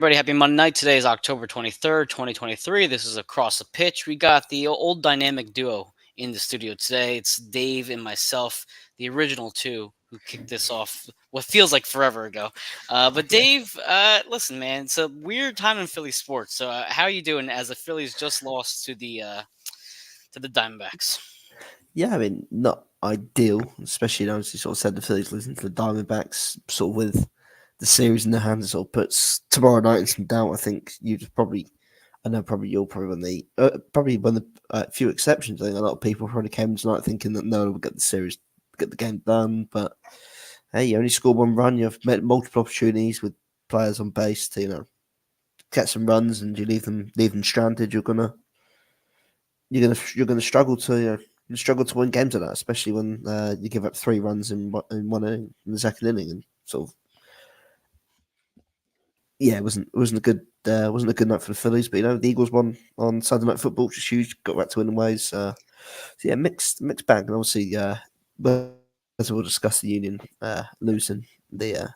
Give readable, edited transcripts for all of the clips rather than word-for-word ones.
Everybody, happy Monday night. Today is October 23rd, 2023. This is Across the Pitch. We got the old dynamic duo in the studio today. It's Dave and myself, the original two, who kicked this off what feels like forever ago. But Dave, listen, man, it's a weird time in Philly sports. So, how are you doing as the Phillies just lost to the Diamondbacks? Yeah, I mean, not ideal, especially as you sort of said the Phillies losing to the Diamondbacks, sort of with the series in their hands, it sort of puts tomorrow night in some doubt. I think you'd probably, I know probably you'll probably probably one of the few exceptions. I think a lot of people probably came tonight thinking that no one would get the series, get the game done. But hey, you only scored one run. You've met multiple opportunities with players on base to get some runs, and you leave them stranded. You're gonna struggle to you struggle to win games like that, especially when you give up three runs in one inning, in the second inning, and sort of yeah, it wasn't a good night for the Phillies. But the Eagles won on Sunday Night Football, which is huge. Got back to winning ways. So yeah, mixed bag, and obviously as we'll discuss the Union losing the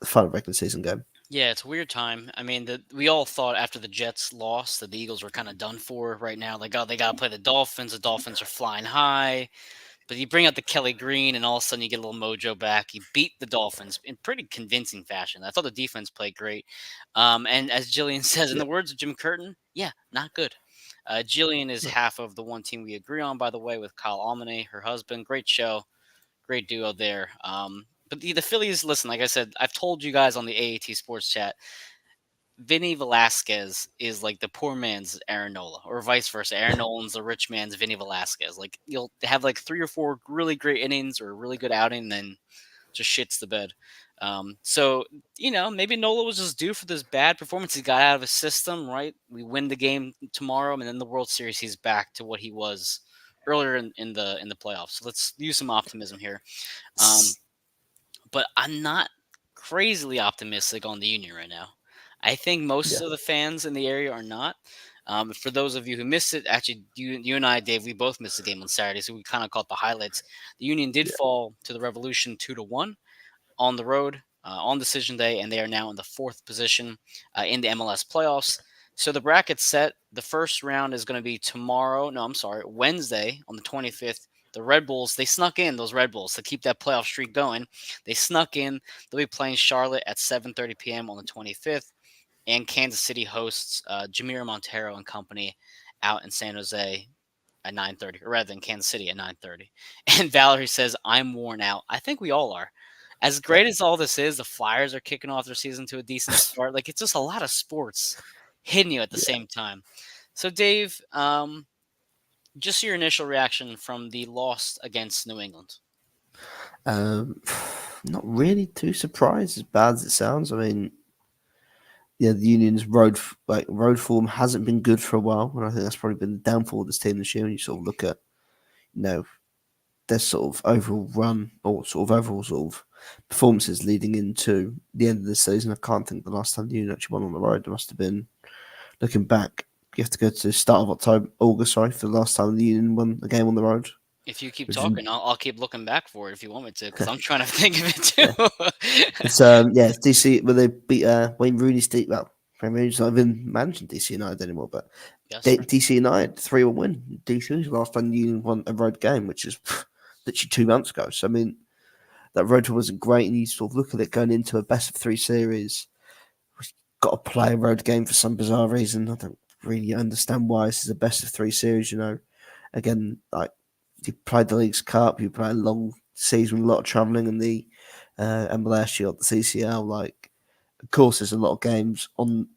final regular season game. Yeah, it's a weird time. I mean, we all thought after the Jets lost that the Eagles were kind of done for right now. They got to play the Dolphins. The Dolphins are flying high. But you bring out the Kelly Green, and all of a sudden you get a little mojo back. You beat the Dolphins in pretty convincing fashion. I thought the defense played great. And as Jillian says, in Yeah, the words of Jim Curtin, yeah, not good. Jillian is no, half of the one team we agree on, by the way, with Kyle Almane, her husband. Great show, great duo there. But the Phillies, listen, like I said, I've told you guys on the AAT Sports Chat, Vinny Velasquez is like the poor man's Aaron Nola, or vice versa. Aaron Nolan's the rich man's Vinny Velasquez. Like you'll have like three or four really great innings or a really good outing, then just shits the bed. So maybe Nola was just due for this bad performance. He got out of his system, right? We win the game tomorrow, and then the World Series, he's back to what he was earlier in the playoffs. So let's use some optimism here. Um, but I'm not crazily optimistic on the Union right now. I think most yeah, of the fans in the area are not. For those of you who missed it, actually, you and I, Dave, we both missed the game on Saturday, so we kind of caught the highlights. The Union did yeah, fall to the Revolution 2-1 on the road on decision day, and they are now in the fourth position in the MLS playoffs. So the bracket's set. The first round is going to be tomorrow. No, I'm sorry, Wednesday on the 25th. The Red Bulls, they snuck in those Red Bulls to keep that playoff streak going. They snuck in. They'll be playing Charlotte at 7:30 p.m. on the 25th, and Kansas City hosts Jameer Montero and company out in San Jose at 9:30, or rather than Kansas City at 9:30. And Valerie says, "I'm worn out." I think we all are. As yeah. great as all this is, the Flyers are kicking off their season to a decent start. Like it's just a lot of sports hitting you at the Yeah. same time. So, Dave, just your initial reaction from the loss against New England. Um, Not really too surprised, as bad as it sounds. I mean, yeah, the Union's road form hasn't been good for a while, and I think that's probably been the downfall of this team this year. When you sort of look at, you know, their sort of overall run or sort of overall sort of performances leading into the end of the season. I can't think the last time the Union actually won on the road. It must have been looking back. You have to go to the start of August, sorry, for the last time the Union won a game on the road, If you keep which is talking, I'll keep looking back for it if you want me to, because I'm trying to think of it yeah. too. It's DC where they beat Wayne Rooney's team. Well, Wayne Rooney's not even managing DC United anymore, but Yes, sir. DC United 3-1 win. DC was the last time Union won a road game, which is literally 2 months ago. So I mean, that road tour wasn't great, and you sort of look at it going into a best of three series. We've got to play a road game for some bizarre reason. I don't really understand why this is a best of three series. Again, like you played the League's Cup, you play a long season with a lot of travelling, and the MLS, you got the CCL. Like, of course, there's a lot of games on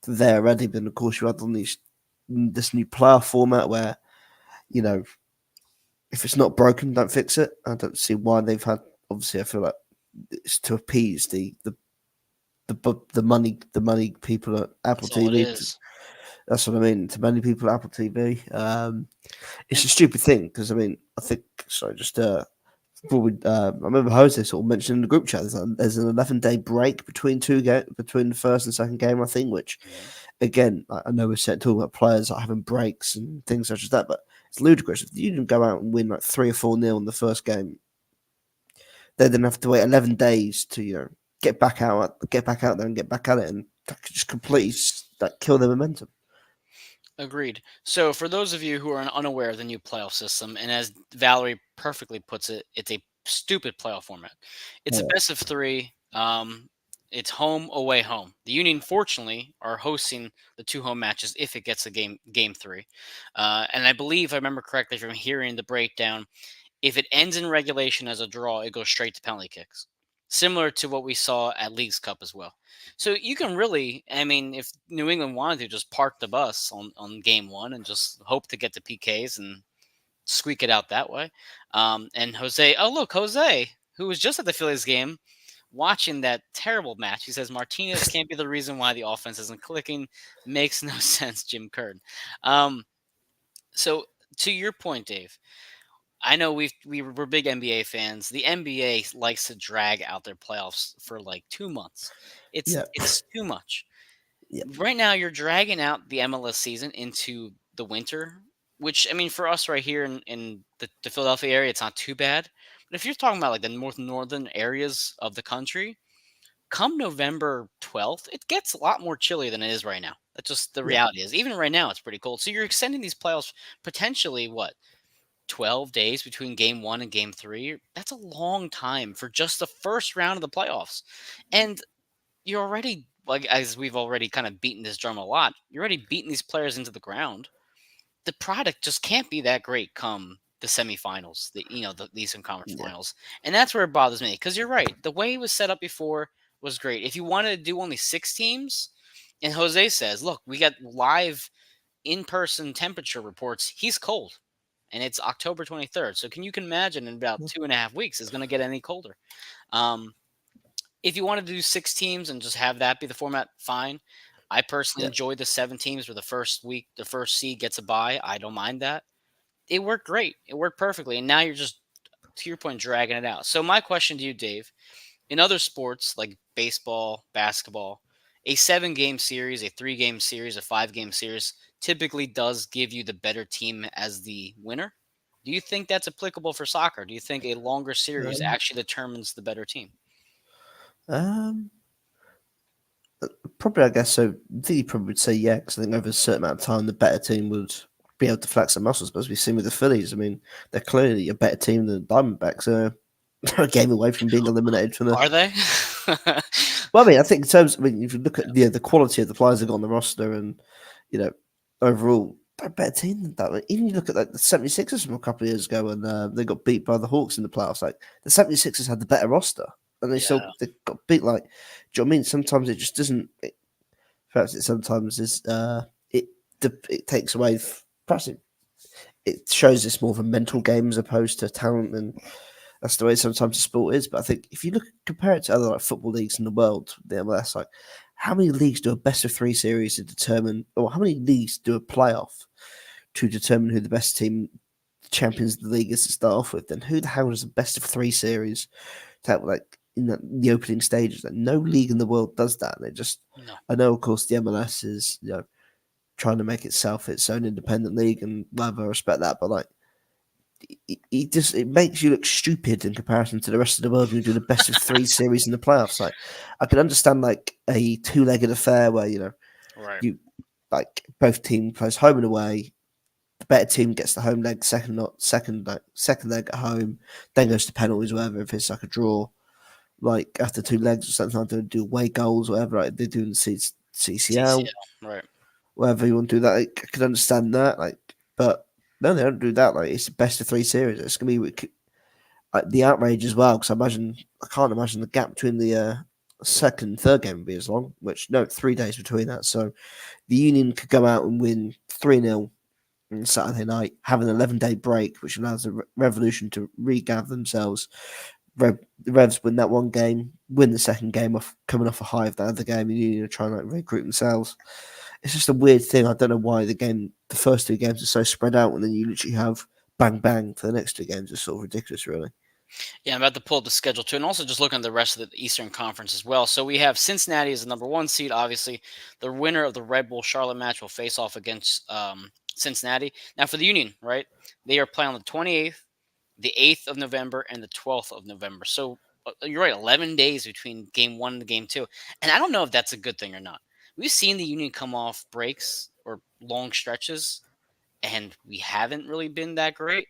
there already, but of course, you had on this new playoff format where you know if it's not broken, don't fix it. I don't see why they've had. Obviously, I feel like it's to appease the money people at Apple That's all it TV. is. That's what I mean. To many people at Apple TV, it's And a stupid thing because I mean I think sorry just before I remember Jose sort of mentioned in the group chat there's an 11-day break between the first and second game, I think, which mhm. again I know we're talking about players like having breaks and things such as that, but it's ludicrous if you didn't go out and win like 3 or 4-0 in the first game. They then have to wait 11 days to get back out there and get back at it. And that could just completely like kill their momentum. Agreed. So, for those of you who are unaware of the new playoff system, and as Valerie perfectly puts it, it's a stupid playoff format. It's a Yeah, best of three. It's home, away, home. The Union, fortunately, are hosting the two home matches if it gets a game three. And I believe, if I remember correctly from hearing the breakdown, if it ends in regulation as a draw, it goes straight to penalty kicks, similar to what we saw at League's Cup as well. So you can really, I mean, if New England wanted to just park the bus on game one and just hope to get the PKs and squeak it out that way. And Jose, oh, look, Jose, who was just at the Phillies game watching that terrible match. He says Martinez can't be the reason why the offense isn't clicking. Makes no sense, Jim Curtin. Um, so to your point, Dave, I know we're big NBA fans. The NBA likes to drag out their playoffs for like 2 months. It's yeah, it's too much. yeah, Right now, you're dragging out the MLS season into the winter, which I mean, for us right here in the Philadelphia area, it's not too bad. But if you're talking about like the northern areas of the country, come November 12th, it gets a lot more chilly than it is right now. That's just the yeah, reality is. Even right now, it's pretty cold. So you're extending these playoffs potentially what 12 days between game one and game three. That's a long time for just the first round of the playoffs. And you're already, like, as we've already kind of beaten this drum a lot, you're already beating these players into the ground. The product just can't be that great come the semifinals, the Eastern Conference yeah, finals. And that's where it bothers me because you're right. The way it was set up before was great. If you wanted to do only 6 teams, and Jose says, look, we got live in person temperature reports, he's cold and it's October 23rd. So can you imagine in about yeah, 2.5 weeks it's going to get any colder? Um, if you wanted to do 6 teams and just have that be the format, fine. I personally yeah, enjoy the 7 teams where the first week, the first seed gets a bye. I don't mind that. It worked great. It worked perfectly. And now you're just, to your point, dragging it out. So my question to you, Dave, in other sports like baseball, basketball, a 7 game series, a 3 game series, a 5 game series typically does give you the better team as the winner. Do you think that's applicable for soccer? Do you think a longer series um, actually determines the better team? um, probably I guess so. I think you probably would say yeah, because I think over a certain amount of time, the better team would be able to flex their muscles. But as we've seen with the Phillies, I mean, they're clearly a better team than the Diamondbacks. So they're a game away from being eliminated from the. Are they? Well, I mean, I think in terms, I mean, if you look at the quality of the players they've got on the roster, and you know, overall, they're a better team than that. Like, even you look at like the 76ers from a couple of years ago, and they got beat by the Hawks in the playoffs. Like the 76ers had the better roster, and Yeah, they got beat. Like, do you know what I mean? Sometimes it just doesn't. Perhaps it sometimes is. It takes away. Perhaps it shows it's more of a mental game as opposed to talent, and that's the way sometimes the sport is. But I think if you look compare it to other like football leagues in the world, the MLS, like how many leagues do a best of three series to determine, or how many leagues do a playoff to determine who the best team champions of the league is to start off with? Then who the hell does a best of three series to have, like in the opening stages? Like no league in the world does that. They just, no, I know, of course, the MLS is trying to make itself its own independent league, and whatever, I respect that, but like it makes you look stupid in comparison to the rest of the world who do the best of three series in the playoffs. Like I can understand like a two-legged affair where right. you like both teams plays home and away. The better team gets the home leg, second leg at home, then goes to penalties, whatever. If it's like a draw, like after 2 legs or something, like they do away goals, whatever. Like they do in the CCL, TCL, right? whatever you want to do that. Like, I can understand that, like, but no, they don't do that. Like it's the best of three series. It's gonna be like the outrage as well, because I can't imagine the gap between the second and third game would be as long. Which no, 3 days between that. So the Union could go out and win 3-0 on Saturday night, have an 11-day break, which allows the Revolution to regather themselves. The Revs win that one game, win the second game off coming off a high of that other game, and Union are trying to like regroup themselves. It's just a weird thing. I don't know why the first 2 games are so spread out, and then you literally have bang bang for the next 2 games. It's sort of ridiculous, really. Yeah, I'm about to pull up the schedule too, and also just looking at the rest of the Eastern Conference as well. So we have Cincinnati as the number 1 seed. Obviously, the winner of the Red Bull Charlotte match will face off against Cincinnati. Now for the Union, right? They are playing on the 28th, the 8th of November, and the 12th of November. So you're right, 11 days between game one and game two, and I don't know if that's a good thing or not. we've seen the Union come off breaks or long stretches, and we haven't really been that great.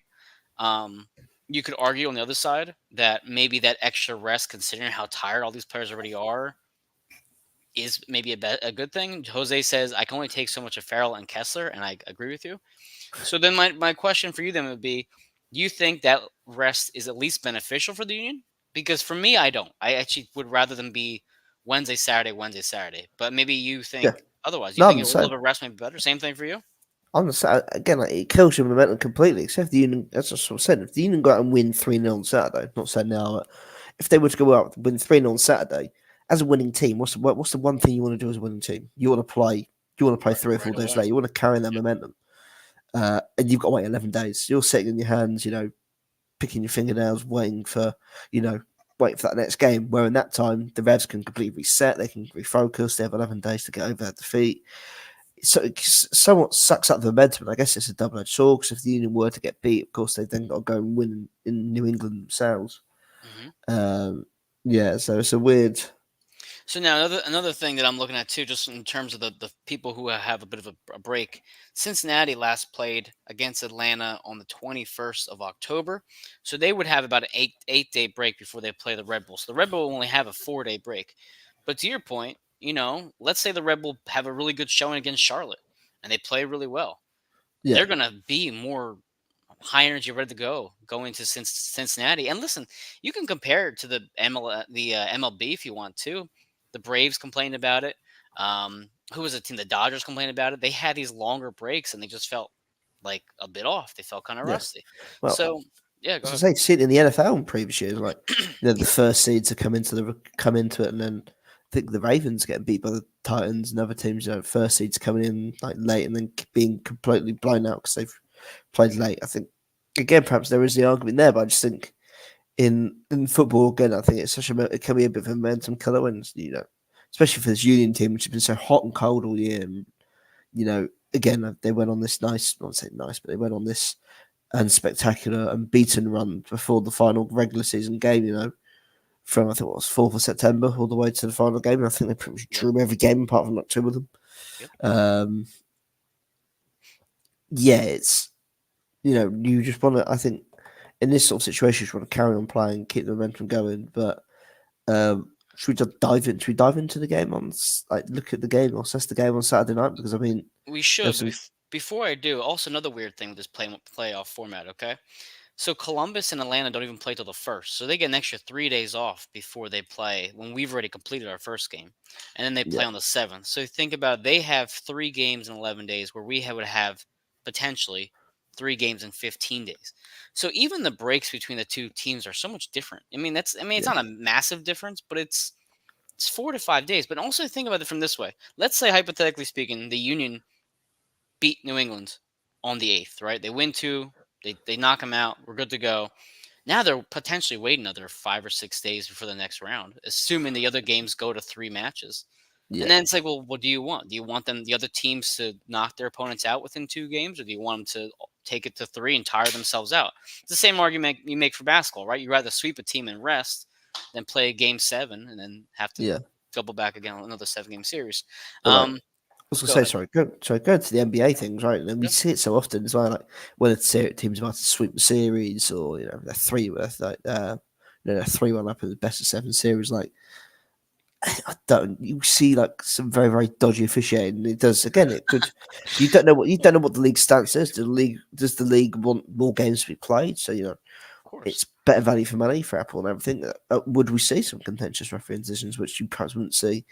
Um, you could argue on the other side that maybe that extra rest, considering how tired all these players already are, is maybe a good thing. Jose says I can only take so much of Farrell and Kessler, and I agree with you. So then my question for you then would be, do you think that rest is at least beneficial for the Union? Because for me, I don't. I actually would rather them be Wednesday, Saturday, Wednesday, Saturday. But maybe you Yeah, think otherwise. You no, I'm think the a little same. bit of rest may be better. Same thing for you. I'm the same. Again, like, it kills your momentum completely. Except the Union, as I sort of said, if the Union go out and win 3-0 on Saturday, not saying now, but if they were to go out and win 3-0 on Saturday, as a winning team, what's the one thing you want to do as a winning team? You want to play Right, 3 or 4 right days away. later. You want to carry that Yep. momentum, and you've got to wait 11 days. You're sitting in your hands, picking your fingernails, you know, waiting for that next game. Where in that time, the Revs can completely reset, they can refocus. They have 11 days to get over that defeat. So it somewhat sucks up the momentum. I guess it's a double-edged sword because if the Union were to get beat, of course they've then got to go and win in New England themselves. Hmm. Um, yeah, so it's a weird. So now another thing that I'm looking at too, just in terms of the people who have a bit of a break. Cincinnati last played against Atlanta on the 21st of October, so they would have about an eight day break before they play the Red Bull. So the Red Bull will only have a 4 day break. But to your point, let's say the Red Bull have a really good showing against Charlotte and they play really well. Yeah, They're gonna be more high energy, ready to go going to Cincinnati. And listen, you can compare it to the MLB if you want to. The Braves complained about it. Who was the team? The Dodgers complained about it. They had these longer breaks and they just felt like a bit off. They felt kind of yeah. rusty. Well, So yeah, go as I ahead. say, seen in the NFL in previous years, like the first seeds to come into it, and then I think the Ravens getting beat by the Titans and other teams. First seeds coming in like late and then being completely blown out because they've played late. I think again, perhaps there is the argument there, but I just think in football again, I think it's it can be a bit of a momentum killer when especially for this Union team, which has been so hot and cold all year. And again, they went on this nice, not say nice, but they went on this and spectacular and beaten run before the final regular season game. From I think what was 4th of September all the way to the final game. And I think they pretty much Yep. drew every game apart from like two of them. Yep. Um, yeah, it's you just want to. I think in this sort of situation, you just want to carry on playing, keep the momentum going. But should we just dive in? Should we dive into the game look at the game or assess the game on Saturday night? Because I mean, We there's should, but some before I do, also another weird thing with this playoff format. Okay. So Columbus and Atlanta don't even play till the first, so they get an extra 3 days off before they play when we've already completed our first game, and then they yeah, play on the 7th. So think about it, they have 3 games in 11 days, where would have potentially 3 games in 15 days. So even the breaks between the two teams are so much different. I mean it's yeah, not a massive difference, but it's 4 to 5 days. But also think about it from this way: let's say hypothetically speaking, the Union beat New England on the 8th, right? They win two, they knock them out, we're good to go. Now they're potentially waiting another 5 or 6 days before the next round, assuming the other games go to 3 matches. And yeah, then it's like, well, what do you want? Do you want the other teams to knock their opponents out within 2 games, or do you want them to take it to three and tire themselves out? It's the same argument you make for basketball, right? You'd rather sweep a team and rest than play game 7 and then have to yeah. double back again on another 7 game series. But like Um, I was gonna Go say, ahead. going to the NBA things, right? And we Yep, see it so often as well, like when a team's about to sweep the series, or they're 3-1 up in the best of seven series. Like I don't, you see like some very very dodgy officiating. It does again. It could you don't know what the league stance is. Does the league want more games to be played? So of course. it's better value for money for Apple and everything. Would we see some contentious refereeing decisions which you perhaps wouldn't see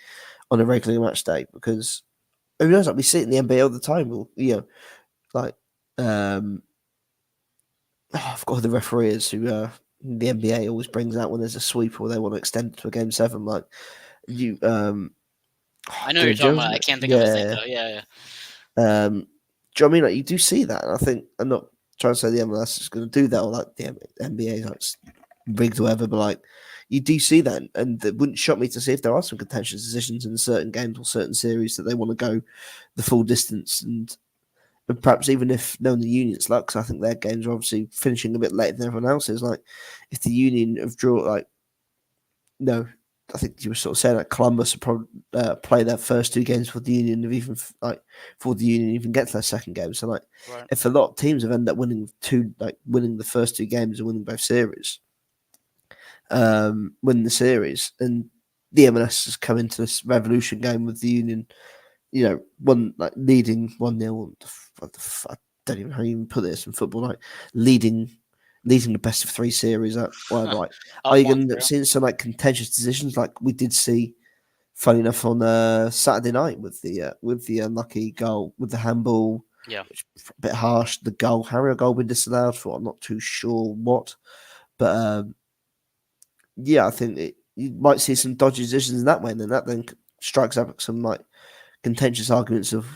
on a regular match day because who knows? Like we see it in the NBA all the time. Like um, I've got the referees who the NBA always brings out when there's a sweep or they want to extend it to a game 7. Like you, I know who you're Gary talking Jones, about. I isn't it? can't think of his name Yeah. though. Yeah, yeah. Do you know what I mean? Like you do see that, and I think I'm not trying to say the MLS is going to do that or like the NBA like rigged or whatever, but like you do see that, and it wouldn't shock me to see if there are some contentious decisions in certain games or certain series that they want to go the full distance and perhaps even if knowing the Union's luck, 'cause I think their games are obviously finishing a bit later than everyone else's. Like if the Union have drawn, like no, I think you were sort of saying that Columbus would probably play their first two games for the Union, of even like for the Union even get to their second game. So like, Right. if a lot of teams have ended up winning the first two games and winning both series, winning the series, and the M&S has come into this Revolution game with the Union, one like leading 1-0. I don't even know how you even put this in football, like leading the best of three series at whatever. Like, are Up you one going to zero. see some like contentious decisions like we did see? Funny enough, on Saturday night with the unlucky goal with the handball, Yeah. which was a bit harsh. The goal, Harry goal been disallowed for. I'm not too sure what, but yeah, I think you might see some dodgy decisions in that way, and then that then strikes up some like contentious arguments of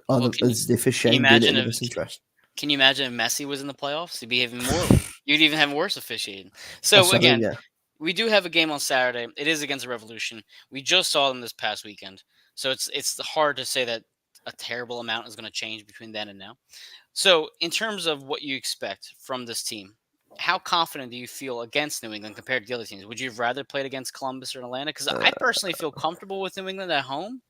Well, other is the can you officiating doing it imagine in the if best interest? can you imagine if Messi was in the playoffs? You'd be even more. You'd even have worse officiating. That's So what I mean. again, Yeah, we do have a game on Saturday. It is against the Revolution. We just saw them this past weekend, so it's hard to say that a terrible amount is going to change between then and now. So, in terms of what you expect from this team, how confident do you feel against New England compared to the other teams? Would you have rather played against Columbus or Atlanta? Because I uh, personally feel comfortable with New England at home.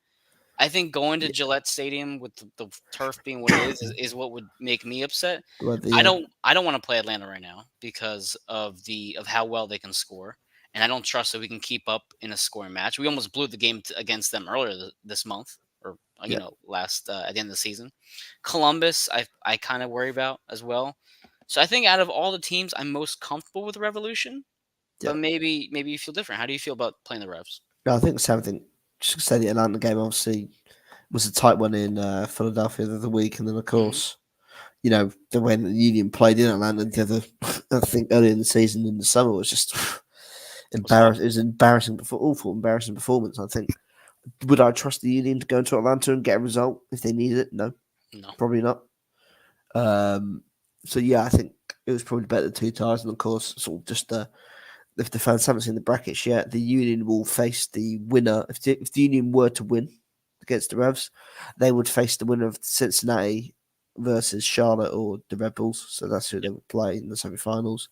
I think going to yeah. Gillette Stadium with the turf being what it is what would make me upset. Well, I the don't I don't want to play Atlanta right now because of how well they can score, and I don't trust that we can keep up in a scoring match. We almost blew the game against them earlier this month, or yeah, last at the end of the season. Columbus, I kind of worry about as well. So I think out of all the teams, I'm most comfortable with the Revolution, yeah. but maybe you feel different. How do you feel about playing the Revs? No, I think the same thing. Just to say the Atlanta game obviously was a tight one in Philadelphia the other week, and then of Hmm. course the way that the Union played in Atlanta the other, I think earlier in the season in the summer was just Was embarrassing. It awful. was embarrassing, awful, embarrassing performance. I think. Would I trust the Union to go into Atlanta and get a result if they needed it? No, No. probably not. Um, so yeah, I think it was probably better than two ties, and of course, sort of just if the fans haven't seen the brackets yet, the Union will face the winner. If the Union were to win against the Revs, they would face the winner of Cincinnati versus Charlotte or the Red Bulls. So that's who they would play in the semi-finals.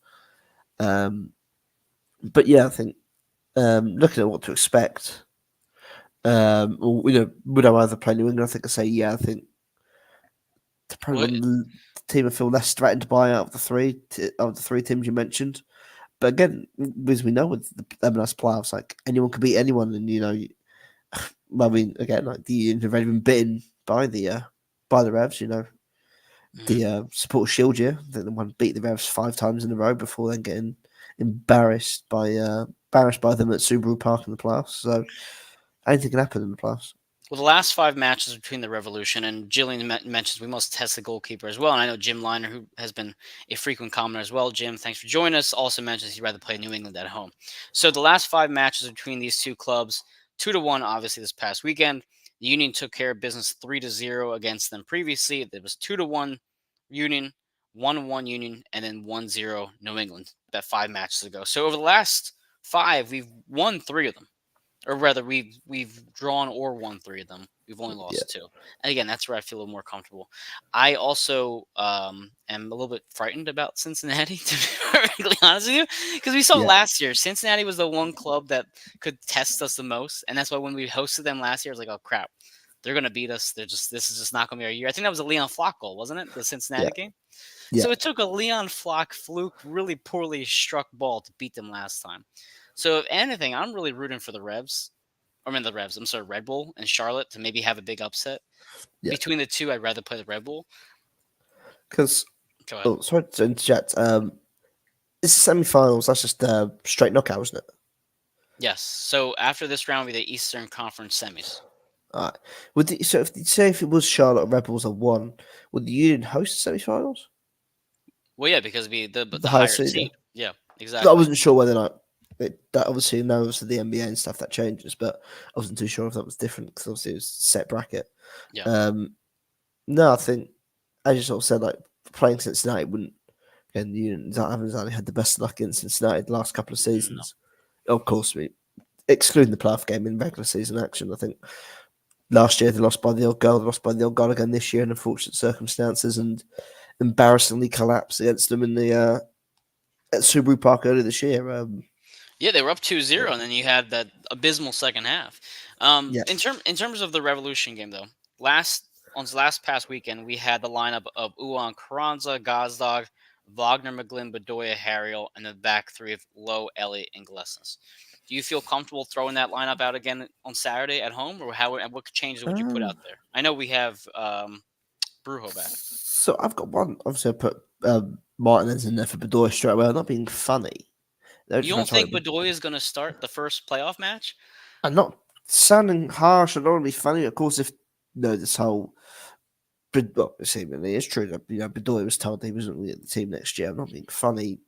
Um, but yeah, I think looking at what to expect, or would I rather play New England? I think I say yeah. I think they're probably What? one of the team I feel less threatened by out of the three teams you mentioned. But again, as we know with the MLS playoffs, like anyone could beat anyone, and I mean, again, like the Union have already been bitten by the Revs. Mhm. The Support Shield year, I think the one beat the Revs 5 times in a row before then getting embarrassed by them at Subaru Park in the playoffs. So anything can happen in the playoffs. Well, the last five matches between the Revolution and Jillian mentions we must test the goalkeeper as well. And I know Jim Liner, who has been a frequent commenter as well. Jim, thanks for joining us. Also mentions he'd rather play New England at home. So the last five matches between these two clubs, 2-1, obviously this past weekend. The Union took care of business 3-0 against them previously. It was 2-1 Union, 1-1 Union, and then 1-0 New England. That 5 matches ago. So over the last five, we've won three of them, or rather we've drawn or won three of them. We've only Yeah, lost two. And again, that's where I feel a little more comfortable. I also am a little bit frightened about Cincinnati, to be perfectly honest with you, because we saw yeah, last year Cincinnati was the one club that could test us the most, and that's why when we hosted them last year, I was like, oh crap, they're gonna beat us. This is just not gonna be our year. I think that was a Leon Flock goal, wasn't it? The yeah, Cincinnati game. yeah, So it took a Leon Flock fluke, really poorly struck ball to beat them last time. So if anything, I'm really rooting for the Revs. I mean the Revs. I'm sorry, Red Bull and Charlotte to maybe have a big upset. yeah. Between the two, I'd rather play the Red Bull. Because Go ahead. sorry to interject. It's the semi-finals. That's just straight knockout, isn't it? Yes. So after this round, will be the Eastern Conference semis. All right. If it was Charlotte Rebels or one, would the Union host the semi-finals? Well, yeah, because it'd be The the higher higher seed, yeah. seed. Yeah, 'Cause I exactly. wasn't sure whether or not that obviously knows the NBA and stuff that changes, but I wasn't too sure if that was different because obviously it was a set bracket. Yeah. Um, no, I think as you sort of said, like playing Cincinnati wouldn't. Again, the Union haven't exactly had the best luck in Cincinnati the last couple of No. seasons. Of course, excluding the playoff game in regular season action, I think last year they lost by the odd goal. They lost by the odd goal again this year in unfortunate circumstances and embarrassingly collapsed against them in the at Subaru Park earlier this year. Yeah, they were up 2-0, Yeah. and then you had that abysmal second half. Yeah. In terms of the Revolution game, though, last past weekend we had the lineup of Uwan Carranza, Gazdag, Wagner, McGlynn, Bedoya, Harriel, and the back three of Lowe, Elliott, and Glessens. Do you feel comfortable throwing that lineup out again on Saturday at home, or how? And what changes would you put Um, out there? I know we have Brujo back. so I've got one. Obviously, I put Martinez in there for Bedoya straight away. I'm not being funny. They're You just about don't to think wait. Bedoya is going to start the first playoff match? I'm not sounding harsh. I don't want to be funny. Of course, if this whole. But well, seemingly it's true that Bedoya was told he wasn't going to get the team next year. I'm not being funny.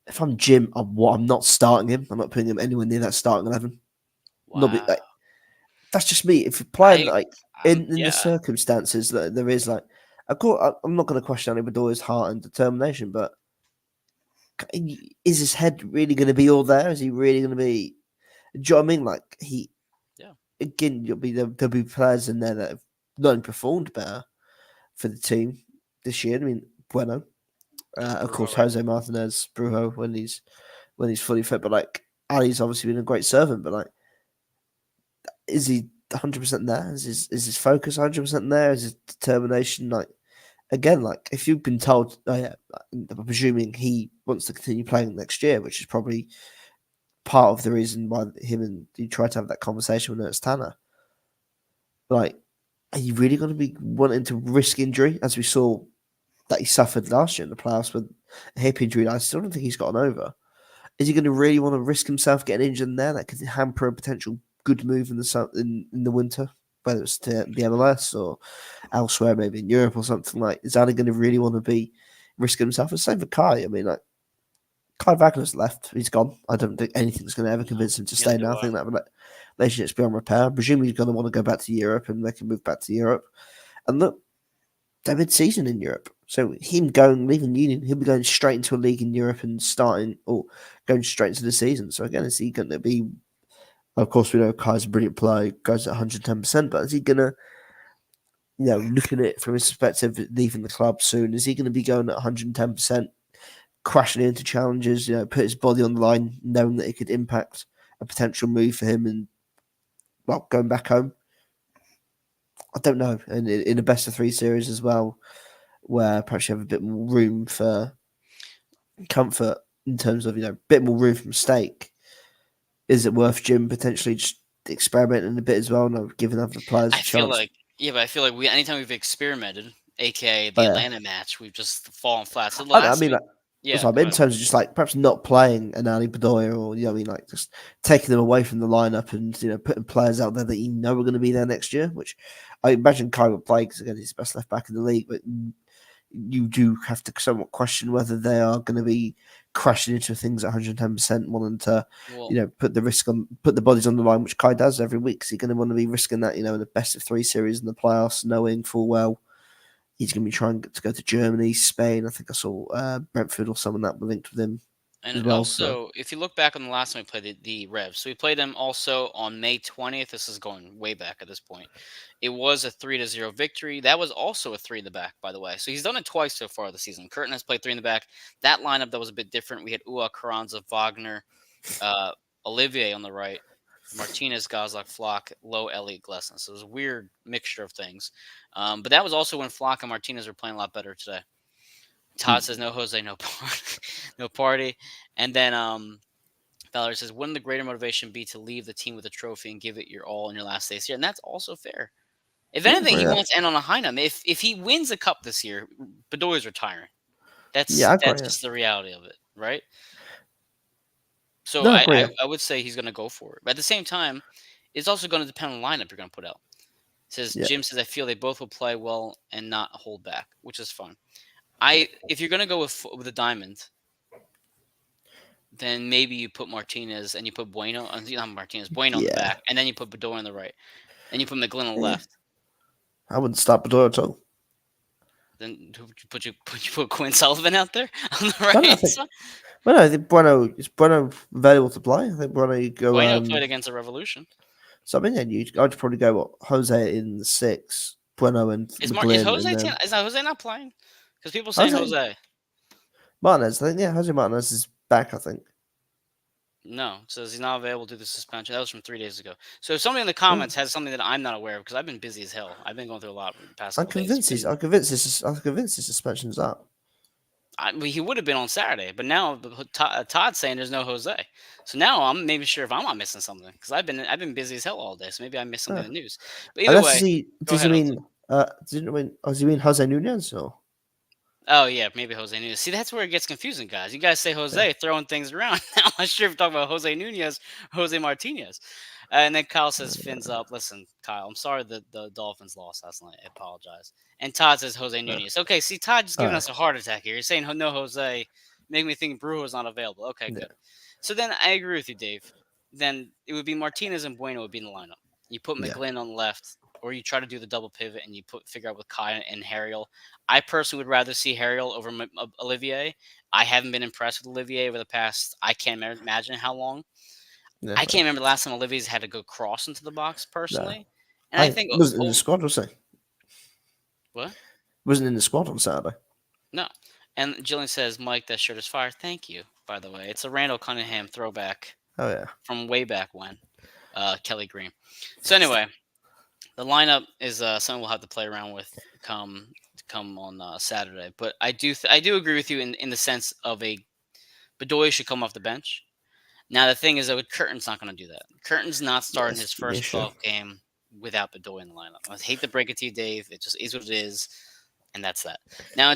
If I'm Jim, I'm not starting him. I'm not putting him anywhere near that starting 11. Not be, Wow. like, that's just me. If you're playing I like in the yeah. circumstances that there is, like, of course, I'm not going to question Bedoya's heart and determination, but is his head really going to be all there? Is he really going to be? Do you know what I mean? Like Yeah. again, there'll be players in there that have not only performed better for the team this year. I mean, Bueno, It's of Brujo, course, right? Jose Martinez, Brujo when he's fully fit, but like Ali's obviously been a great servant, but like, is he 100% there? Is his focus 100% there? Is his determination like? Again, like if you've been told, oh yeah, I'm presuming he wants to continue playing next year, which is probably part of the reason why him and he tried to have that conversation with Ernst Tanner. Like, are you really going to be wanting to risk injury, as we saw that he suffered last year in the playoffs with a hip injury? I still don't think he's gotten over. Is he going to really want to risk himself getting injured in there? That could hamper a potential good move in the winter, whether it's to the MLS or elsewhere, maybe in Europe or something like. Is Ali going to really want to be risking himself? The same for Kai. I mean, like Kai Wagner's left. He's gone. I don't think anything's going to ever No, convince him to stay neither now. do I I. think that relationship's beyond repair. Presumably, he's going to want to go back to Europe and make a move back to Europe. And look, they're mid-season in Europe. So him leaving Union, he'll be going straight into a league in Europe and starting or going straight into the season. So again, is he going to be? Of course, we know Kai's a brilliant player, goes at 110%, but is he going to, looking at it from his perspective, leaving the club soon, is he going to be going at 110%, crashing into challenges, put his body on the line, knowing that it could impact a potential move for him and, well, going back home? I don't know. And in a best of three series as well, where perhaps you have a bit more room for comfort in terms of, a bit more room for mistake. Is it worth Jim potentially just experimenting a bit as well, giving other players I a feel chance? like yeah, but I feel like we anytime we've experimented, aka the But yeah, Atlanta match, we've just fallen flat. So I last mean, week, like, yeah, so I go mean, in ahead. terms of just like perhaps not playing an Ali Bedoya or what I mean, like just taking them away from the lineup and putting players out there that you know are going to be there next year. Which I imagine Kai would play because again he's the best left back in the league, but you do have to somewhat question whether they are going to be crashing into things at 110%, wanting to, Well, put the bodies on the line, which Kai does every week. So you're going to want to be risking that, in the best of three series in the playoffs, knowing full well he's going to be trying to go to Germany, Spain. I think I saw Brentford or someone that were linked with him and as well. So also, if you look back on the last time we played the Revs, so we played them also on May 20th. This is going way back at this point. It was a 3-0 victory. That was also a three in the back, by the way. So he's done it twice so far this season. Curtin has played three in the back. That lineup that was a bit different. We had Ua Carranza, Wagner, uh, Olivier on the right, Martinez, Gozlak, Flock, Low, Elliott, Glesson. So it was a weird mixture of things. But that was also when Flock and Martinez were playing a lot better today. Todd says no Jose, no party, no party. And then Valerie says, wouldn't the greater motivation be to leave the team with a trophy and give it your all in your last days here? And that's also fair. If yeah, anything, agree he that. wants to end on a high note. If he wins a cup this year, Bedoya's retiring. Yeah, That's I agree. that's just the reality of it, right? So No, I I, agree. I, I would say he's going to go for it. But at the same time, it's also going to depend on the lineup you're going to put out. Says Yeah, Jim says I feel they both will play well and not hold back, which is fun. If you're going to go with a diamond, then maybe you put Martinez and you put Bueno, not Martinez, Bueno on the yeah, back, and then you put Bedoya on the right, and you put McGlynn on the yeah. left. I wouldn't start Bedoya at all. Then who would you put Quinn Sullivan out there on the But I right think, side? well, no, I think Bueno available to play. I think Bueno you go. Bueno played against the Revolution. So I mean, then I'd probably go Jose in the six, Bueno and Is McGlynn, and Jose then is Jose not playing? Because people saying Jose Jose. Martinez. I think Jose Martinez is back. I think. No, it says he's not available due to suspension. That was from 3 days ago. So if somebody in the Oh, comments has something that I'm not aware of, because I've been busy as hell. I've been going through a lot the past I'm couple days. convinced he's. Been I'm convinced his. I'm convinced his suspension's up. Well, he would have been on Saturday, but now Todd's saying there's no Jose. So now I'm maybe sure if I'm not missing something because I've been busy as hell all day. So maybe I missed something Uh, in the news. But either Unless way, he. go Does he ahead, Jose. mean? Does he mean? Does he mean Jose Nunez or? Oh yeah, maybe Jose Nunez. See, that's where it gets confusing, guys. You guys say Yeah. Jose, throwing things around. I'm not sure if you're talking about Jose Nunez, Jose Martinez. And then Kyle says, "Fins up." Listen, Kyle, I'm sorry that the Dolphins lost last night. I apologize. And Todd says Jose Uh, Nunez. Okay, see, Todd just giving uh, us a heart attack here. You're saying no Jose, make me think Brewer is not available. Okay, yeah. good. So then I agree with you, Dave. Then it would be Martinez and Bueno would be in the lineup. You put Yeah. McGlynn on the left, or you try to do the double pivot and you figure out with Kai and Harriel. I personally would rather see Harriel over Olivier. I haven't been impressed with Olivier over the past. I can't imagine how long. Yeah. I can't remember the last time Olivier's had to go cross into the box No. personally. And I I think wasn't in the squad. Was he? what? Wasn't in the squad on Saturday. No. And Jillian says, Mike, that shirt is fire. Thank you, by the way. It's a Randall Cunningham throwback Oh yeah. from way back when. Kelly Green. So anyway, the lineup is something we'll have to play around with come on Saturday. But I do agree with you in the sense of a Bedoya should come off the bench. Now the thing is though, Curtin's not going to do that. Curtin's not Yeah, starting that's his the first issue. playoff game without Bedoya in the lineup. I hate to break it to you, Dave. It just is what it is, and that's that. Now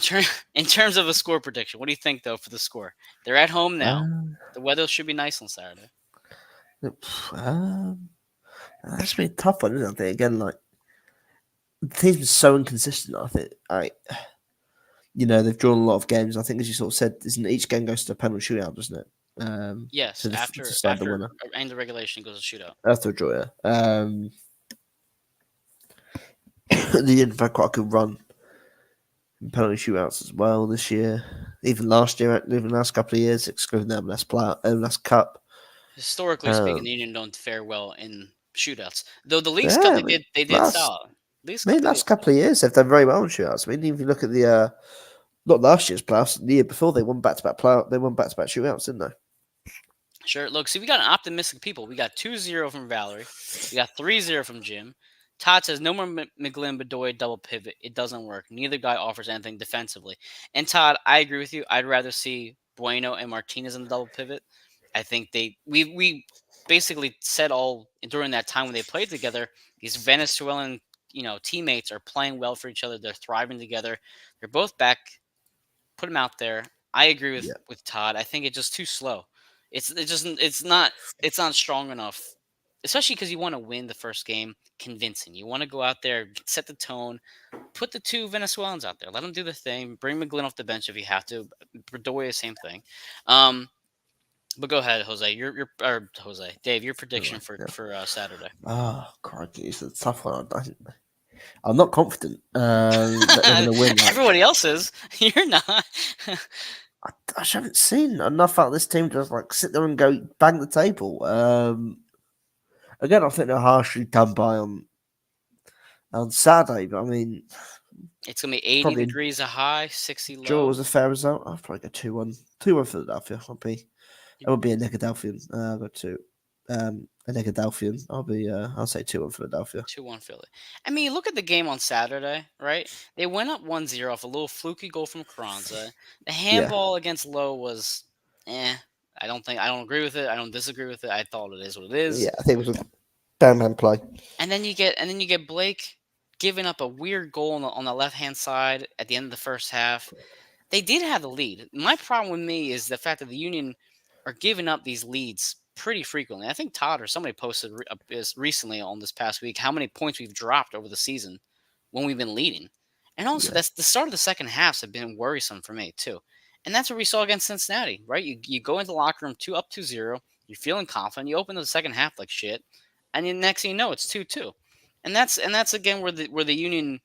in terms of a score prediction, what do you think though for the score? They're at home now. Um, The weather should be nice on Saturday. um, that's been a tough one, isn't it? I think again, like the team's been so inconsistent. I think, they've drawn a lot of games. I think, as you sort of said, isn't each game goes to a penalty shootout, doesn't it? Yes, To after decide the winner end of regulation goes to shootout. after a draw. Yeah. The Indians had quite a good run in penalty shootouts as well this year. Even last year, even last couple of years, excluding the MLS Cup. Historically speaking, the Um, Union don't fare well in shootouts. Though the League's Cup yeah, I mean, they did last solid. League's Cup maybe they did last couple of years they've done very well in shootouts. I mean, if you look at the not last year's playoffs, the year before they won back to back playoff, they won back to back shootouts, didn't they? Sure. Look, see, we got an optimistic people. We got 2-0 from Valerie. We got 3-0 from Jim. Todd says no more McGlynn Bedoya double pivot. It doesn't work. Neither guy offers anything defensively. And Todd, I agree with you. I'd rather see Bueno and Martinez in the double pivot. I think we basically said all during that time when they played together. These Venezuelan teammates are playing well for each other. They're thriving together. They're both back. Put them out there. I agree Yeah, with Todd. I think it's just too slow. It's not strong enough, especially because you want to win the first game convincing. You want to go out there, set the tone, put the two Venezuelans out there, let them do the thing. Bring McGlynn off the bench if you have to. Bedoya, same thing. Um, but go ahead, Jose. Or Jose, Dave. Your prediction anyway, for yeah. Saturday. Oh, crikey, it's a tough one. I'm not confident that they're going to win. Like, Everybody else is. You're not. I just haven't seen enough out of this team to just like sit there and go bang the table. Again, I think they're harshly done by on Saturday, but I mean, It's gonna be 80 probably a degrees a high, 60 draw low. was a fair result. I'll probably go 2-1. 2-1 Philadelphia. I would be a Negadelphian. I'll go to a Negadelphian. I'll say 2-1 Philadelphia. 2-1 Philly. I mean, look at the game on Saturday, right? They went up 1-0 off a little fluky goal from Carranza. The Yeah, handball against Lowe was eh. I don't agree with it. I don't disagree with it. I thought it is what it is. yeah. I think it was a bang man play. And then you get Blake giving up a weird goal on the left-hand side at the end of the first half. They did have the lead. My problem with me is the fact that the Union are giving up these leads pretty frequently. I think Todd or somebody posted recently on this past week how many points we've dropped over the season when we've been leading. And also, Yeah, that's the start of the second halves have been worrisome for me too. And that's what we saw against Cincinnati, right? You go into the locker room 2-0, you're feeling confident, you open the second half like shit, and the next thing you know, it's 2-2. And that's again where the Union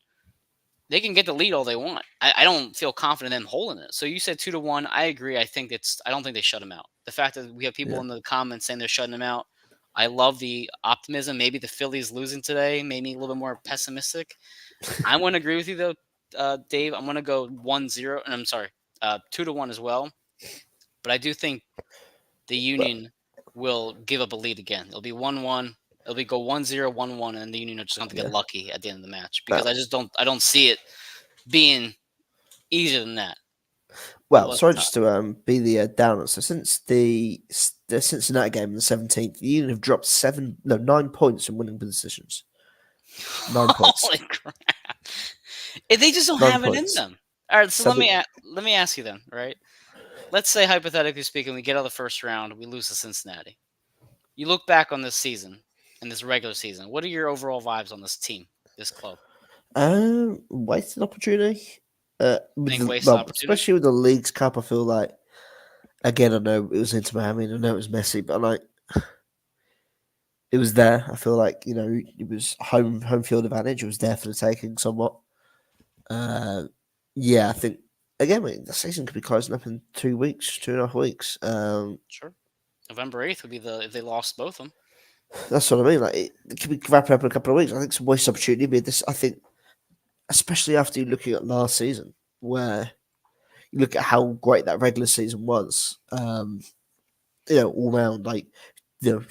they can get the lead all they want. I don't feel confident in them holding it. So you said 2-1. I agree. I don't think they shut him out. The fact that we have people yeah. in the comments saying they're shutting him out, I love the optimism. Maybe the Phillies losing today made me a little bit more pessimistic. I want to agree with you though, Dave. I'm going to go 1-0, and I'm sorry, 2-1 as well. But I do think the But Union. will give up a lead again. It'll be 1-1. It'll be go 1-0, 1-1, and the Union are just going to get Yeah. lucky at the end of the match because Well, I don't see it being easier than that. well, But sorry, just to be the downer. So since the Cincinnati game on the 17th, the Union have dropped 9 points from winning positions. 9 points. holy crap, if they just don't Nine have it in points. them. All right, so let Seven. me let me ask you then. Right, let's say hypothetically speaking, we get out of the first round, we lose to Cincinnati. You look back on this season and this regular season. What are your overall vibes on this team, this club? Wasted opportunity. With Think the wasted well, opportunity? especially with the League's Cup, I feel like again, I know it was into Miami, and I know it was messy, but like it was there. I feel like it was home field advantage. It was there for the taking somewhat. Uh, yeah, I think again, the season could be closing up in 2 weeks, 2.5 weeks. Sure. November 8th would be the if they lost both of them. That's what I mean. Like it could be wrapping up in a couple of weeks. I think it's a waste opportunity. But this, I think, especially after you looking at last season, where you look at how great that regular season was. All round, like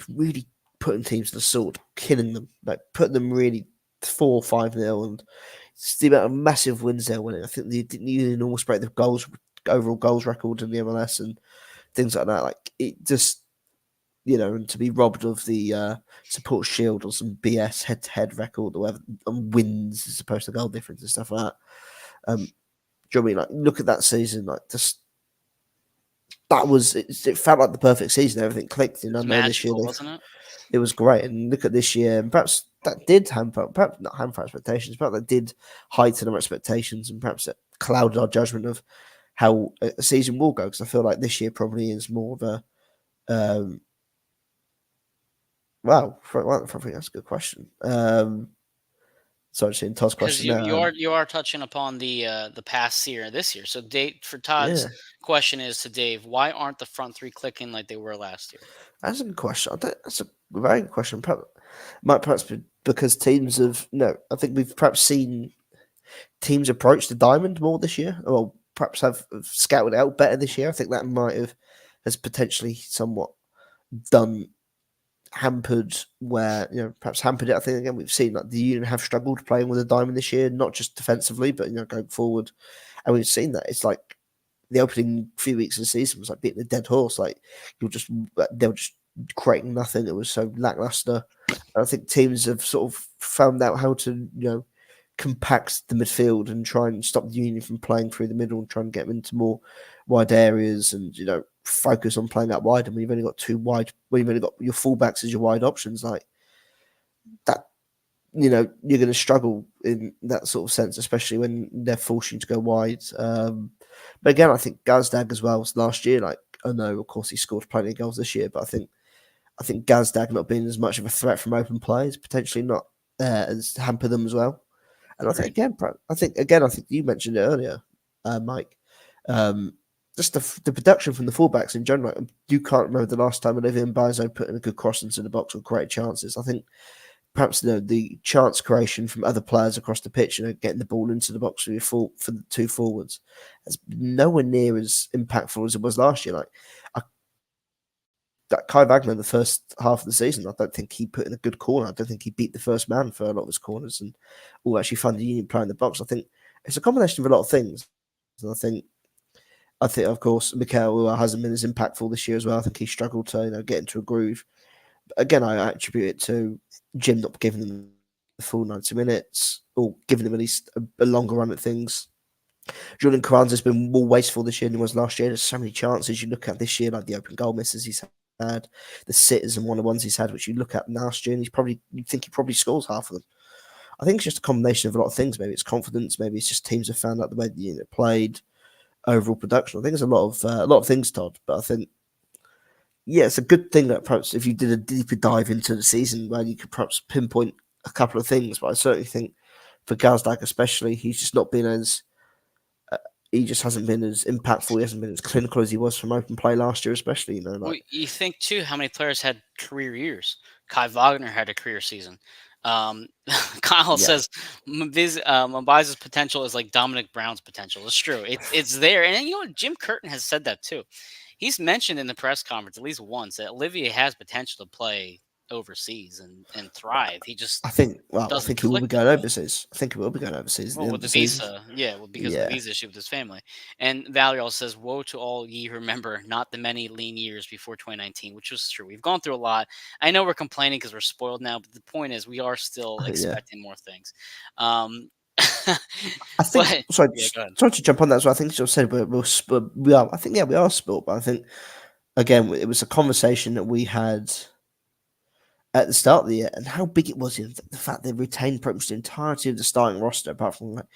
really putting teams to the sword, killing them, like putting them really 4-5-0, and it's the amount of massive wins they're winning. I think they didn't even almost break the overall goals record in the MLS and things like that. Like it just and to be robbed of the support shield or some BS head to head record or whatever, and wins as opposed to goal difference and stuff like that. Do you know what I mean? Like look at that season, like just it felt like the perfect season. Everything clicked. It I was know this year magical, wasn't it? it was great. And look at this year, and perhaps that did hamper, perhaps not hamper expectations, but that did heighten our expectations, and perhaps it clouded our judgment of how a season will go. Because I feel like this year probably is more of a um, wow. I think that's a good question. Sorry, seeing Todd's Because question. you are touching upon the past year, this year. So Dave, for Todd's Yeah, question is to Dave, why aren't the front three clicking like they were last year? that's a good question. That's a very good question. Might perhaps be because teams have no. I think we've perhaps seen teams approach the diamond more this year, or perhaps have scouted it out better this year. I think that might have has potentially somewhat done hampered where perhaps hampered it. I think again we've seen like the Union have struggled playing with a diamond this year, not just defensively, but going forward, and we've seen that. It's like the opening few weeks of the season was like beating a dead horse. Like they were just creating nothing. It was so lackluster. And I think teams have sort of found out how to compact the midfield and try and stop the Union from playing through the middle and try and get them into more wide areas and focus on playing out wide. And we've only got two wide. When you've only got your fullbacks as your wide options, like that. You're going to struggle in that sort of sense, especially when they're forcing you to go wide. But again, I think Gazdag as well last year. Like I know, of course, he scored plenty of goals this year, but I think Gazdag not being as much of a threat from open play is potentially not has hampered them as well. And Agreed. I think you mentioned it earlier, Mike. Um, just the production from the fullbacks in general. Like, you can't remember the last time Olivier Mbazo put in a good cross into the box or create chances. I think perhaps the chance creation from other players across the pitch, getting the ball into the box for the two forwards, has been nowhere near as impactful as it was last year. Like that Kai Wagner, the first half of the season, I don't think he put in a good corner. I don't think he beat the first man for a lot of his corners, and all actually found the Union playing the box. I think it's a combination of a lot of things. And I think of course Mikel hasn't been as impactful this year as well. I think he struggled to get into a groove. But again, I attribute it to Jim not giving them the full 90 minutes or giving them at least a longer run at things. Julian Carranza has been more wasteful this year than he was last year. There's so many chances you look at this year, like the open goal misses he's had, the sitters and one-on-ones he's had, which you look at last year, and you think he probably scores half of them. I think it's just a combination of a lot of things. Maybe it's confidence. Maybe it's just teams have found out the way the unit played. Overall production. I think it's a lot of things, Todd. But I think it's a good thing that perhaps if you did a deeper dive into the season, where you could perhaps pinpoint a couple of things. But I certainly think for Gazdag especially, he's just not been as he just hasn't been as impactful. He hasn't been as clinical as he was from open play last year, especially. Well, you think too how many players had career years. Kai Wagner had a career season. Um, Kyle Yeah, says Mbaza's potential is like Dominic Brown's potential. It's true. It's there, and you know what? Jim Curtin has said that too. he's mentioned in the press conference at least once that Olivier has potential to play overseas and thrive. He just I think. Well, I doesn't think he will click be with going him. overseas. I think he will be going overseas at the Well, end with of the the season. visa, yeah, well, because of the Yeah, visa issue with his family. And Valerie also says, "Woe to all ye who remember not the many lean years before 2019," which was true. We've gone through a lot. I know we're complaining because we're spoiled now, but the point is, we are still yeah. expecting more things. Um, I think. but Sorry, yeah, go ahead. sorry to jump on that. So I think you said we are. I think we are spoilt. But I think again, it was a conversation that we had at the start of the year, and how big it was. The fact they retained pretty much the entirety of the starting roster, apart from like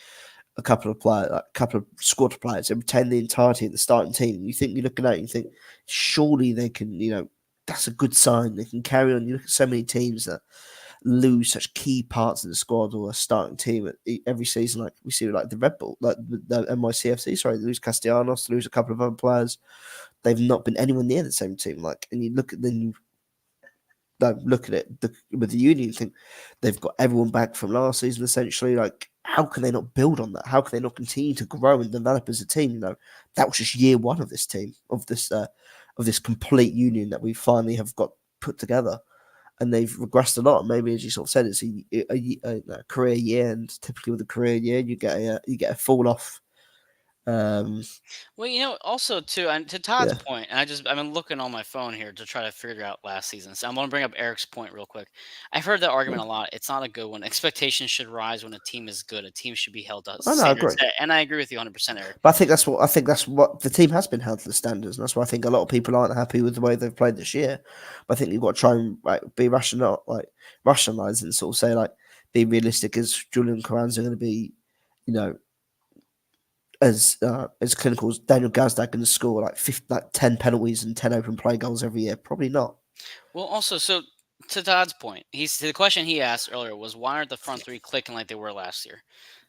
a couple of players, like a couple of squad players, they retained the entirety of the starting team. You think you're looking at it, you think surely they can. That's a good sign. They can carry on. You look at so many teams that lose such key parts of the squad or a starting team every season. Like we see, like the Red Bull, like the NYCFC. Sorry, they lose Castellanos, they lose a couple of other players. They've not been anywhere near the same team. Like, and you look at then you look at it with the Union, you think they've got everyone back from last season essentially. Like, how can they not build on that? How can they not continue to grow and develop as a team? That was just year one of this team, of this complete Union that we finally have got put together, and they've regressed a lot. Maybe as you sort of said, it's a career year, and typically with a career year, you get a fall off. Um, Well, also too, and to Todd's yeah, point, and I've been looking on my phone here to try to figure out last season. So I'm going to bring up Eric's point real quick. I've heard that argument a lot. It's not a good one. Expectations should rise when a team is good. A team should be held to I know, I standards, agree. and I agree with you 100%, Eric. But I think that's what the team has been held to the standards, and that's why I think a lot of people aren't happy with the way they've played this year. But I think you've got to try and be rational, rationalize and sort of say be realistic. As Julian Carranza going to be, you know, as clinical as Daniel Gazdag going to score 10 penalties and 10 open play goals every year? Probably not. Well, also, so to Todd's point, the question he asked earlier was why aren't the front three clicking like they were last year?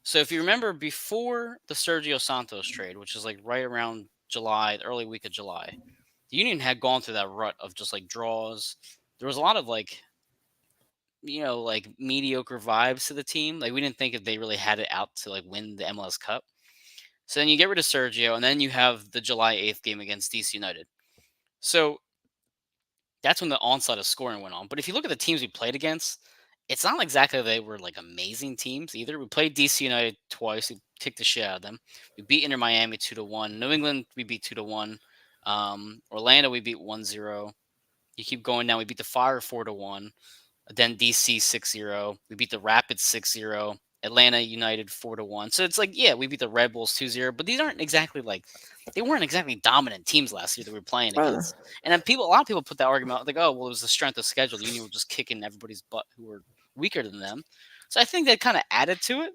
So if you remember before the Sergio Santos trade, which is like right around July, the early week of July, the Union had gone through that rut of just like draws. There was a lot of like mediocre vibes to the team. Like we didn't think that they really had it out to like win the MLS Cup. So then you get rid of Sergio, and then you have the July 8th game against DC United. So that's when the onslaught of scoring went on. But if you look at the teams we played against, it's not exactly they were like amazing teams either. We played DC United twice. We kicked the shit out of them. We beat Inter Miami 2-1. New England we beat 2-1. Orlando we beat 1-0. You keep going down. We beat the Fire 4-1. Then DC 6-0. We beat the Rapids 6-0. Atlanta United 4-1. So it's like, yeah, we beat the Red Bulls 2-0, but these aren't exactly like they weren't exactly dominant teams last year that we were playing Uh, against. And then a lot of people put that argument out, like, oh, well, it was the strength of schedule. The Union were just kicking everybody's butt who were weaker than them. So I think that kind of added to it.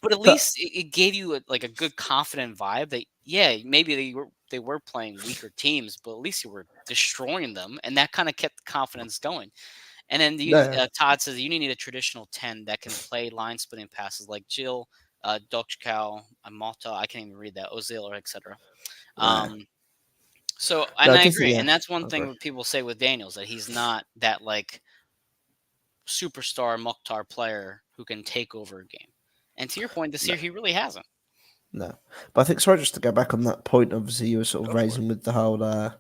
But at but least it gave you a good confident vibe that yeah, maybe they were playing weaker teams, but at least you were destroying them, and that kind of kept the confidence going. And then no, Todd says you need a traditional 10 that can play line splitting passes like Jill, Dokchkau, Mota. I can't even read that. Ozil or etc. no, Um, so no. and I I guess agree, yeah, and that's one I thing agree. what people say with Daniels that he's not that like superstar Mukhtar player who can take over a game. And to your point, this No, year he really hasn't. no. But I think sorry, just to go back on that point. Obviously, you were sort of Go for it. raising with the whole the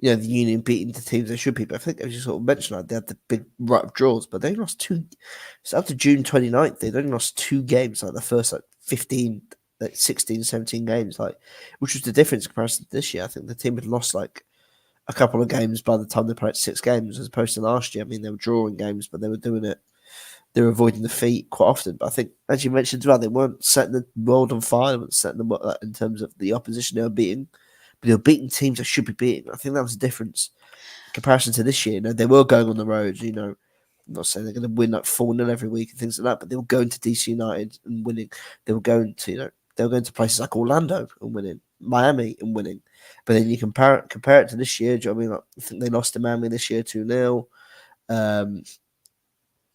Union beating the teams they should be. But I think, as you sort of mentioned, they had the big rut of draws, but they lost two. It's up to June 29th. They'd only lost two games, like the first 15, 16, 17 games, which was the difference in comparison to this year. I think the team had lost a couple of games by the time they played 6 games, as opposed to last year. I mean, they were drawing games, but they were doing it. They were avoiding defeat quite often. But I think, as you mentioned as well, they weren't setting the world on fire. They weren't setting them up in terms of the opposition they were beating. But they were beating teams they should be beating. I think that was the difference in comparison to this year. They were going on the road. I'm not saying they're going to win 4-0 every week and things like that, but they were going to DC United and winning. They were going to they were going to places like Orlando and winning, Miami and winning. But then you compare it to this year. Do you know what I mean? I think they lost to Miami this year 2-0. Um,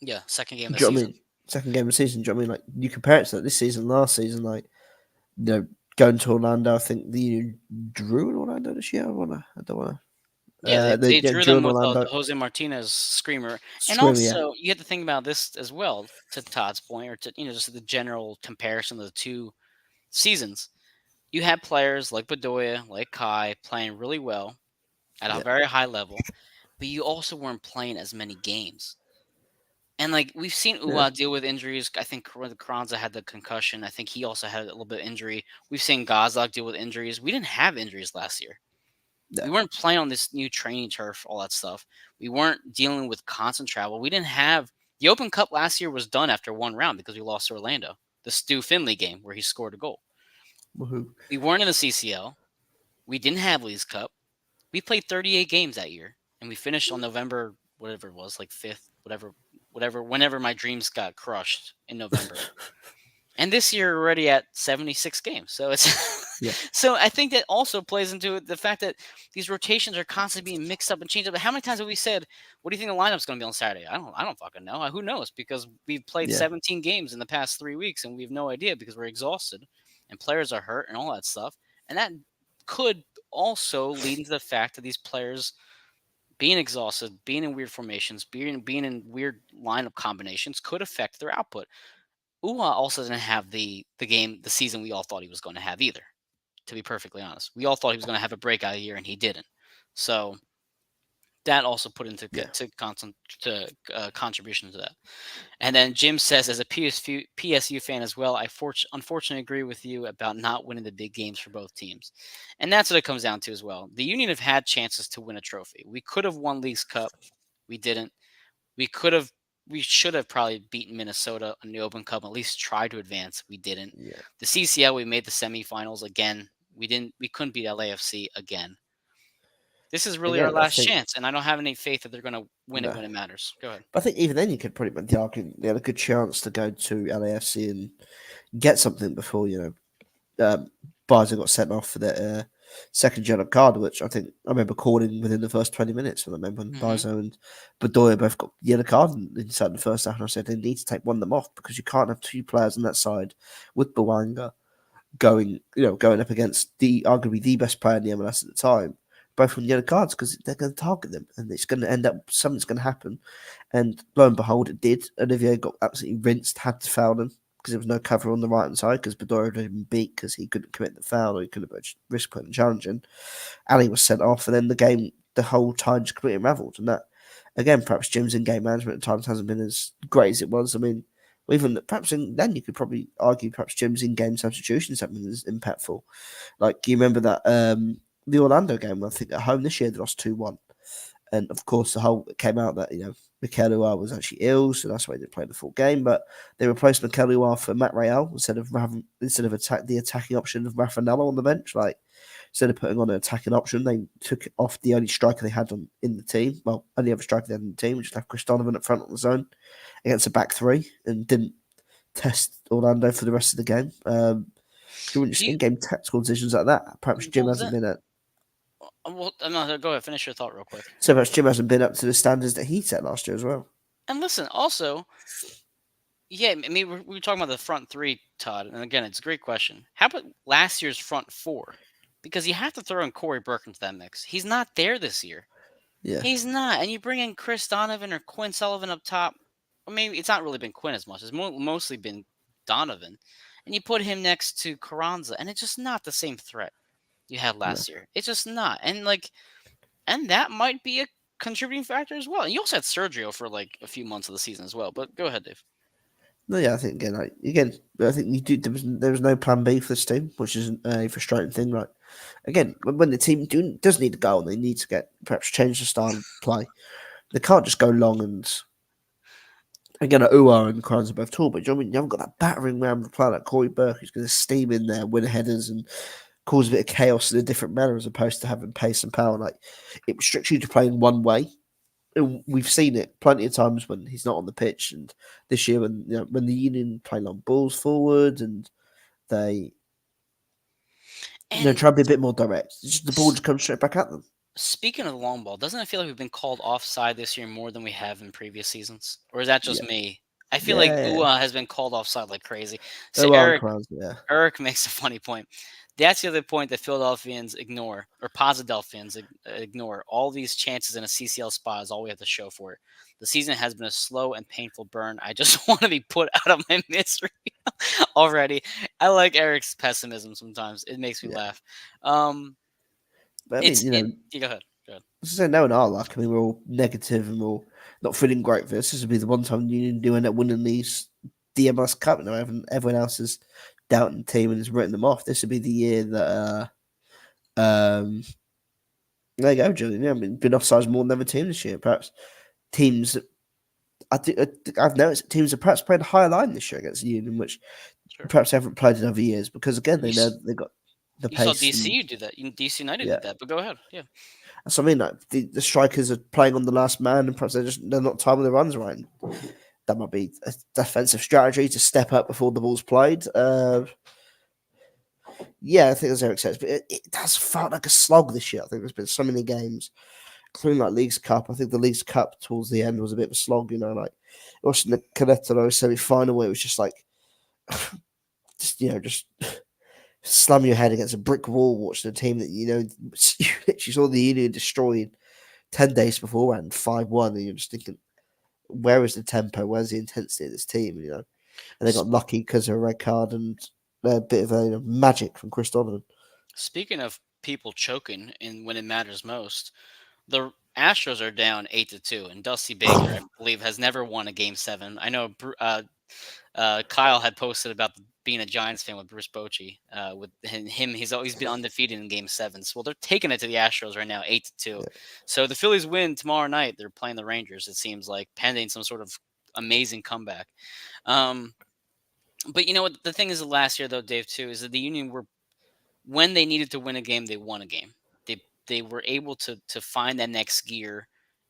Yeah, second game of the do you know what I season. mean? Second game of the season. Do you know what I mean? You compare it to this season, last season, going to Orlando. I think the drew in Orlando this year. I don't wanna. Yeah, They they drew drew them in with Orlando. the Jose Martinez screamer, and Scream, yeah. also you have to think about this as well. To Todd's point, or to just the general comparison of the two seasons. You had players like Bedoya, like Kai playing really well at a Yeah, very high level, but you also weren't playing as many games. And like we've seen yeah, Uwa deal with injuries. I think Carranza had the concussion. I think he also had a little bit of injury. We've seen Gazak deal with injuries. We didn't have injuries last year. yeah. We weren't playing on this new training turf, all that stuff. We weren't dealing with constant travel. We didn't have the Open Cup last year was done after one round because we lost to Orlando. The Stu Finley game where he scored a goal. Woohoo. We weren't in the CCL. We didn't have Leagues Cup. We played 38 games that year, and we finished on November whatever it was, like 5th, whenever my dreams got crushed in November. And this year we're already at 76 games. So it's Yeah, so I think that also plays into the fact that these rotations are constantly being mixed up and changed up. How many times have we said, "What do you think the lineup's going to be on Saturday?" I don't fucking know. Who knows? Because we've played yeah. 17 games in the past 3 weeks and we have no idea because we're exhausted and players are hurt and all that stuff. And that could also lead into the fact that these players being exhausted, being in weird formations, being in weird lineup combinations could affect their output. Ua also didn't have the season we all thought he was going to have either. To be perfectly honest, we all thought he was going to have a breakout year, and he didn't. So that also put into Yeah. contribution to that. And then Jim says, as a PSU fan as well, I unfortunately agree with you about not winning the big games for both teams, and that's what it comes down to as well. The Union have had chances to win a trophy. We could have won Leagues Cup, we didn't. We could have we should have probably beaten Minnesota in the Open Cup, at least try to advance. We didn't. Yeah. The CCL, we made the semifinals again. We didn't. We couldn't beat LAFC again. This is really our Again, I last think chance, and I don't have any faith that they're going to win it no. when it matters. Go ahead. But I think even then you could probably make the argument they had a good chance to go to LAFC and get something before Barza got sent off for that second yellow card, which I think I remember calling within the first 20 minutes. And I remember when Hmm. Barzo and Bedoya both got yellow card inside the first half, and I said they need to take one of them off because you can't have two players on that side with Bawanga going up against the arguably the best player in the MLS at the time, both on yellow cards because they're going to target them and it's going to end up something's going to happen. And lo and behold, it did. Olivier got absolutely rinsed, had to foul them because there was no cover on the right hand side because Bedoya had been beat because he couldn't commit the foul or he couldn't risk putting challenging. Ali was sent off, and then the game, the whole time just completely unravelled. And that, again, perhaps Jim's in game management at times hasn't been as great as it was. I mean, even perhaps then you could probably argue perhaps Jim's in game substitutions haven't been as impactful. Like, you remember that the Orlando game, I think at home this year, they lost 2-1. And of course, the whole it came out that Mikel Uar was actually ill, so that's why he didn't play the full game. But they replaced Mikel Uar for Matt Real instead of the attacking option of Rafanello on the bench. Like, instead of putting on an attacking option, they took off the only striker they had in the team. Well, only other striker they had in the team, which left Chris Donovan up front on the zone against a back three, and didn't test Orlando for the rest of the game. Doing just Do you? in-game tactical decisions like that. Perhaps Jim Well, hasn't that. been at Well, no, go ahead. Finish your thought real quick. so perhaps Jim hasn't been up to the standards that he set last year as well. And listen, also, yeah, I mean, we were talking about the front three, Todd, and again, it's a great question. How about last year's front four? Because you have to throw in Corey Burke into that mix. He's not there this year. Yeah, He's not. And you bring in Chris Donovan or Quinn Sullivan up top. Or maybe it's not really been Quinn as much. It's mostly been Donovan. And you put him next to Carranza, and it's just not the same threat you had no, last year. It's just not. And that might be a contributing factor as well. And you also had Sergio for like a few months of the season as well. But go ahead, Dave. no, yeah. I think again, I think you do. There was no plan B for this team, which is a frustrating thing. Right, again, when the team does need a goal, they need to perhaps change the style of play. They can't just go long and again, Uar and Crimes are both tall, but you know what I mean? You haven't got that battering ram of player like Corey Burke who's going to steam in there, win headers, and cause a bit of chaos in a different manner as opposed to having pace and power. Like, it restricts you to playing one way. And we've seen it plenty of times when he's not on the pitch, and this year when the Union play long balls forward and they And try to be a bit more direct, the ball just comes straight back at them. speaking of the long ball, doesn't it feel like we've been called offside this year more than we have in previous seasons? Or is that just Yeah, me? I feel like Yeah, Ua has been called offside like crazy. So there are crowds. Yeah, Eric makes a funny point. That's the other point that Philadelphians ignore, or Posidelphians ignore. All these chances in a CCL spot is all we have to show for it. The season has been a slow and painful burn. I just want to be put out of my misery already. I like Eric's pessimism sometimes. It makes me yeah. laugh. But I mean, It's it. You go ahead. Go ahead. so now in our luck, I mean, we're all negative and we're all not feeling great for this. This would be the one time Union do end up winning these DMS Cup. You know, everyone else is doubting the team and has written them off. This would be the year that. There you go, Julian. Yeah, I mean, been offsides more than other team this year. Perhaps teams. I've noticed teams are perhaps playing a higher line this year against Union, which Sure. perhaps they haven't played in other years because again they You know s- they got the you saw pace and DC do that. DC United yeah. did that. But go ahead. Yeah. So I mean, like the strikers are playing on the last man, and perhaps they're not timing the runs right. That might be a defensive strategy to step up before the ball's played. Yeah, I think as Eric says, but it has felt like a slog this year. I think there's been so many games, including like League's Cup. I think the League's Cup towards the end was a bit of a slog. You know, like watching the Canetto semi-final where it was just like, just slam your head against a brick wall watching a team that you literally saw the Union destroyed 10 days before and 5-1, and you're just thinking, where is the tempo? Where's the intensity of this team? You know, and they got lucky because of a red card and a bit of magic from Chris Donovan. Speaking of people choking and when it matters most, the Astros are down 8-2, and Dusty Baker, I believe, has never won a Game 7. I know Kyle had posted about being a Giants fan with Bruce Bochy. With him, he's always been undefeated in Game 7s. Well, they're taking it to the Astros right now, 8-2. Yeah, So the Phillies win tomorrow night. They're playing the Rangers, it seems like, pending some sort of amazing comeback. Um, but you know what? The thing is, last year, though, Dave, too, is that the Union were when they needed to win a game, they won a game. They were able to find that next gear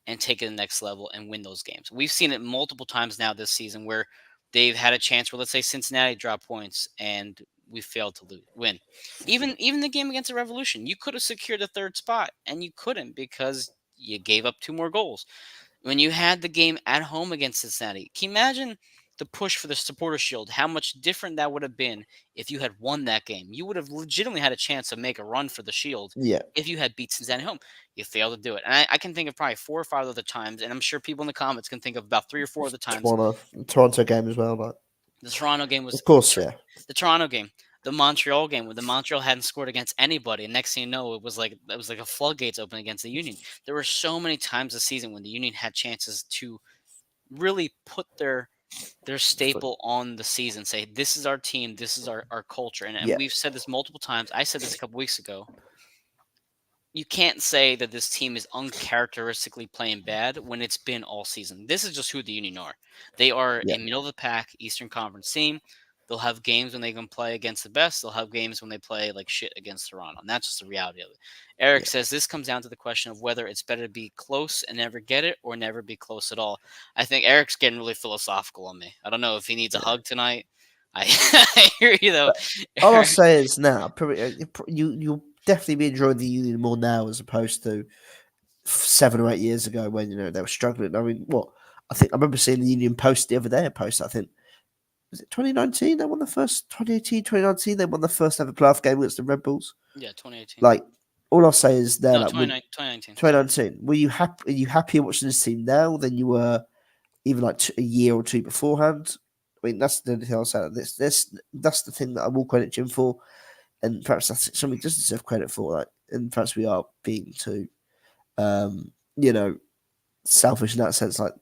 and take it to the next level and win those games. We've seen it multiple times now this season where they've had a chance where let's say Cincinnati dropped points and we failed to win. Even the game against the Revolution, you could have secured the third spot and you couldn't because you gave up two more goals when you had the game at home against Cincinnati. Can you imagine the push for the supporter shield? How much different that would have been if you had won that game. You would have legitimately had a chance to make a run for the shield yeah. if you had beat Cincinnati home. You failed to do it. And I can think of probably 4 or 5 other times, and I'm sure people in the comments can think of about 3 or 4 other times. Toronto game as well, but The Toronto game was of course, yeah, the Toronto game, the Montreal game, where the Montreal hadn't scored against anybody. And next thing you know, it was like a floodgates open against the Union. There were so many times this season when the Union had chances to really put their staple on the season, say this is our team, this is our culture. And yeah, we've said this multiple times. I said this a couple weeks ago. You can't say that this team is uncharacteristically playing bad when it's been all season. This is just who the Union are. They are yeah, a middle of the pack Eastern Conference team. They'll have games when they can play against the best. They'll have games when they play like shit against Toronto. And that's just the reality of it. Eric yeah, says this comes down to the question of whether it's better to be close and never get it or never be close at all. I think Eric's getting really philosophical on me. I don't know if he needs a yeah. hug tonight. I, I hear you though. But all I'll say is now, probably, you'll definitely be enjoying the Union more now as opposed to 7 or 8 years ago when they were struggling. I mean, what I remember seeing the Union post the other day. A post, I think, was it 2019? They won the first 2018, 2019. They won the first ever playoff game against the Red Bulls. Yeah, 2018. Like, all I'll say is they're No, like, 2019. Sorry. 2019. Were you happy? Are you happier watching this team now than you were even like a year or two beforehand? I mean, that's the only thing I'll say. That's the thing that I will credit Jim for, and perhaps that's something he doesn't deserve credit for. Like, and perhaps we are being too, you know, selfish in that sense. Like,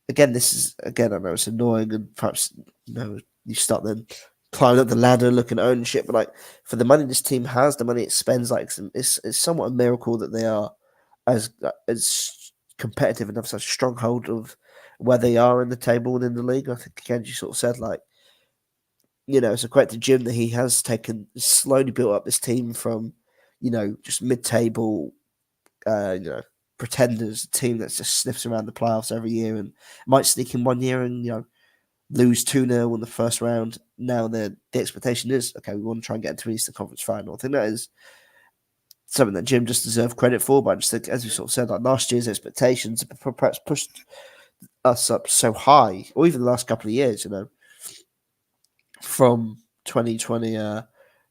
again, I know it's annoying, and perhaps you start then climbing up the ladder, looking at ownership, but like for the money this team has, the money it spends, like it's somewhat a miracle that they are as competitive enough, such a stronghold of where they are in the table and in the league. I think again, you sort of said like it's a credit to Jim that he has taken slowly built up this team from just mid-table, pretenders, a team that just sniffs around the playoffs every year and might sneak in one year and lose 2-0 in the first round. Now the expectation is okay, we want to try and get into an Eastern Conference final. I think that is something that Jim just deserved credit for. But I just think, as we sort of said, like last year's expectations perhaps pushed us up so high, or even the last couple of years, from 2020,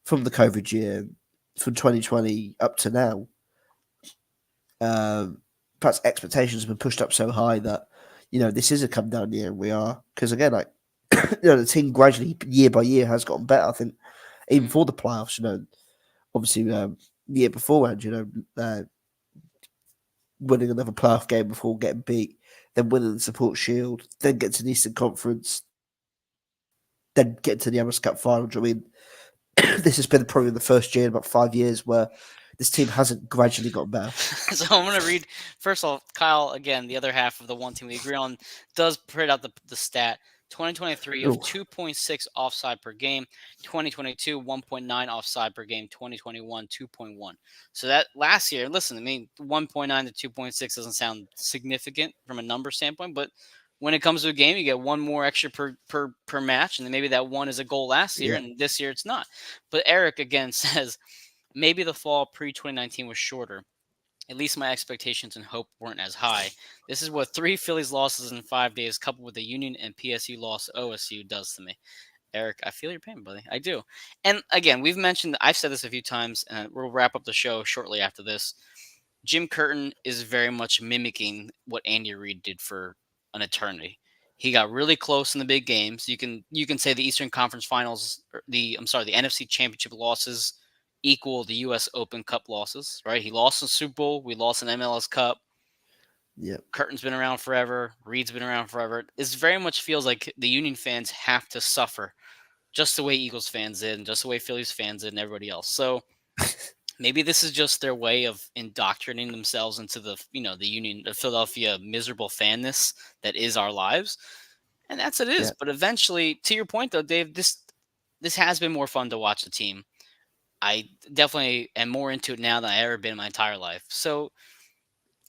from the COVID year, from 2020 up to now, perhaps expectations have been pushed up so high that, this is a come down year, and we are, because again, like, the team gradually, year by year, has gotten better. I think, even Mm. for the playoffs, obviously, the year beforehand, winning another playoff game before getting beat, then winning the Support Shield, then get to the Eastern Conference, then get to the MLS Cup final. I mean, this has been probably the first year in about 5 years where this team hasn't gradually got better. So I'm going to read first off. Kyle, again, the other half of the one team we agree on, does print out the stat. 2023 of Ooh, 2.6 offside per game, 2022 1.9 offside per game, 2021 2.1. So that last year, listen, I mean 1.9 to 2.6 doesn't sound significant from a number standpoint, but when it comes to a game, you get one more extra per match, and then maybe that one is a goal last year, yeah, and this year it's not. But Eric again says maybe the fall pre 2019 was shorter. At least my expectations and hope weren't as high. This is what three Phillies losses in 5 days, coupled with the Union and PSU loss to OSU, does to me. Eric, I feel your pain, buddy. I do. And again, I've said this a few times, and we'll wrap up the show shortly after this. Jim Curtin is very much mimicking what Andy Reid did for an eternity. He got really close in the big games. You can say the Eastern Conference Finals, the NFC Championship losses equal the U.S. Open Cup losses. Right? He lost in the Super Bowl. We lost in MLS Cup. yeah, Curtin's been around forever. Reed's been around forever. It very much feels like the Union fans have to suffer just the way Eagles fans did, and just the way Phillies fans did, and everybody else. So maybe this is just their way of indoctrinating themselves into the Philadelphia miserable fanness that is our lives, and that's what it is. yeah, But eventually, to your point though, Dave, this has been more fun to watch the team. I definitely am more into it now than I ever been in my entire life. So,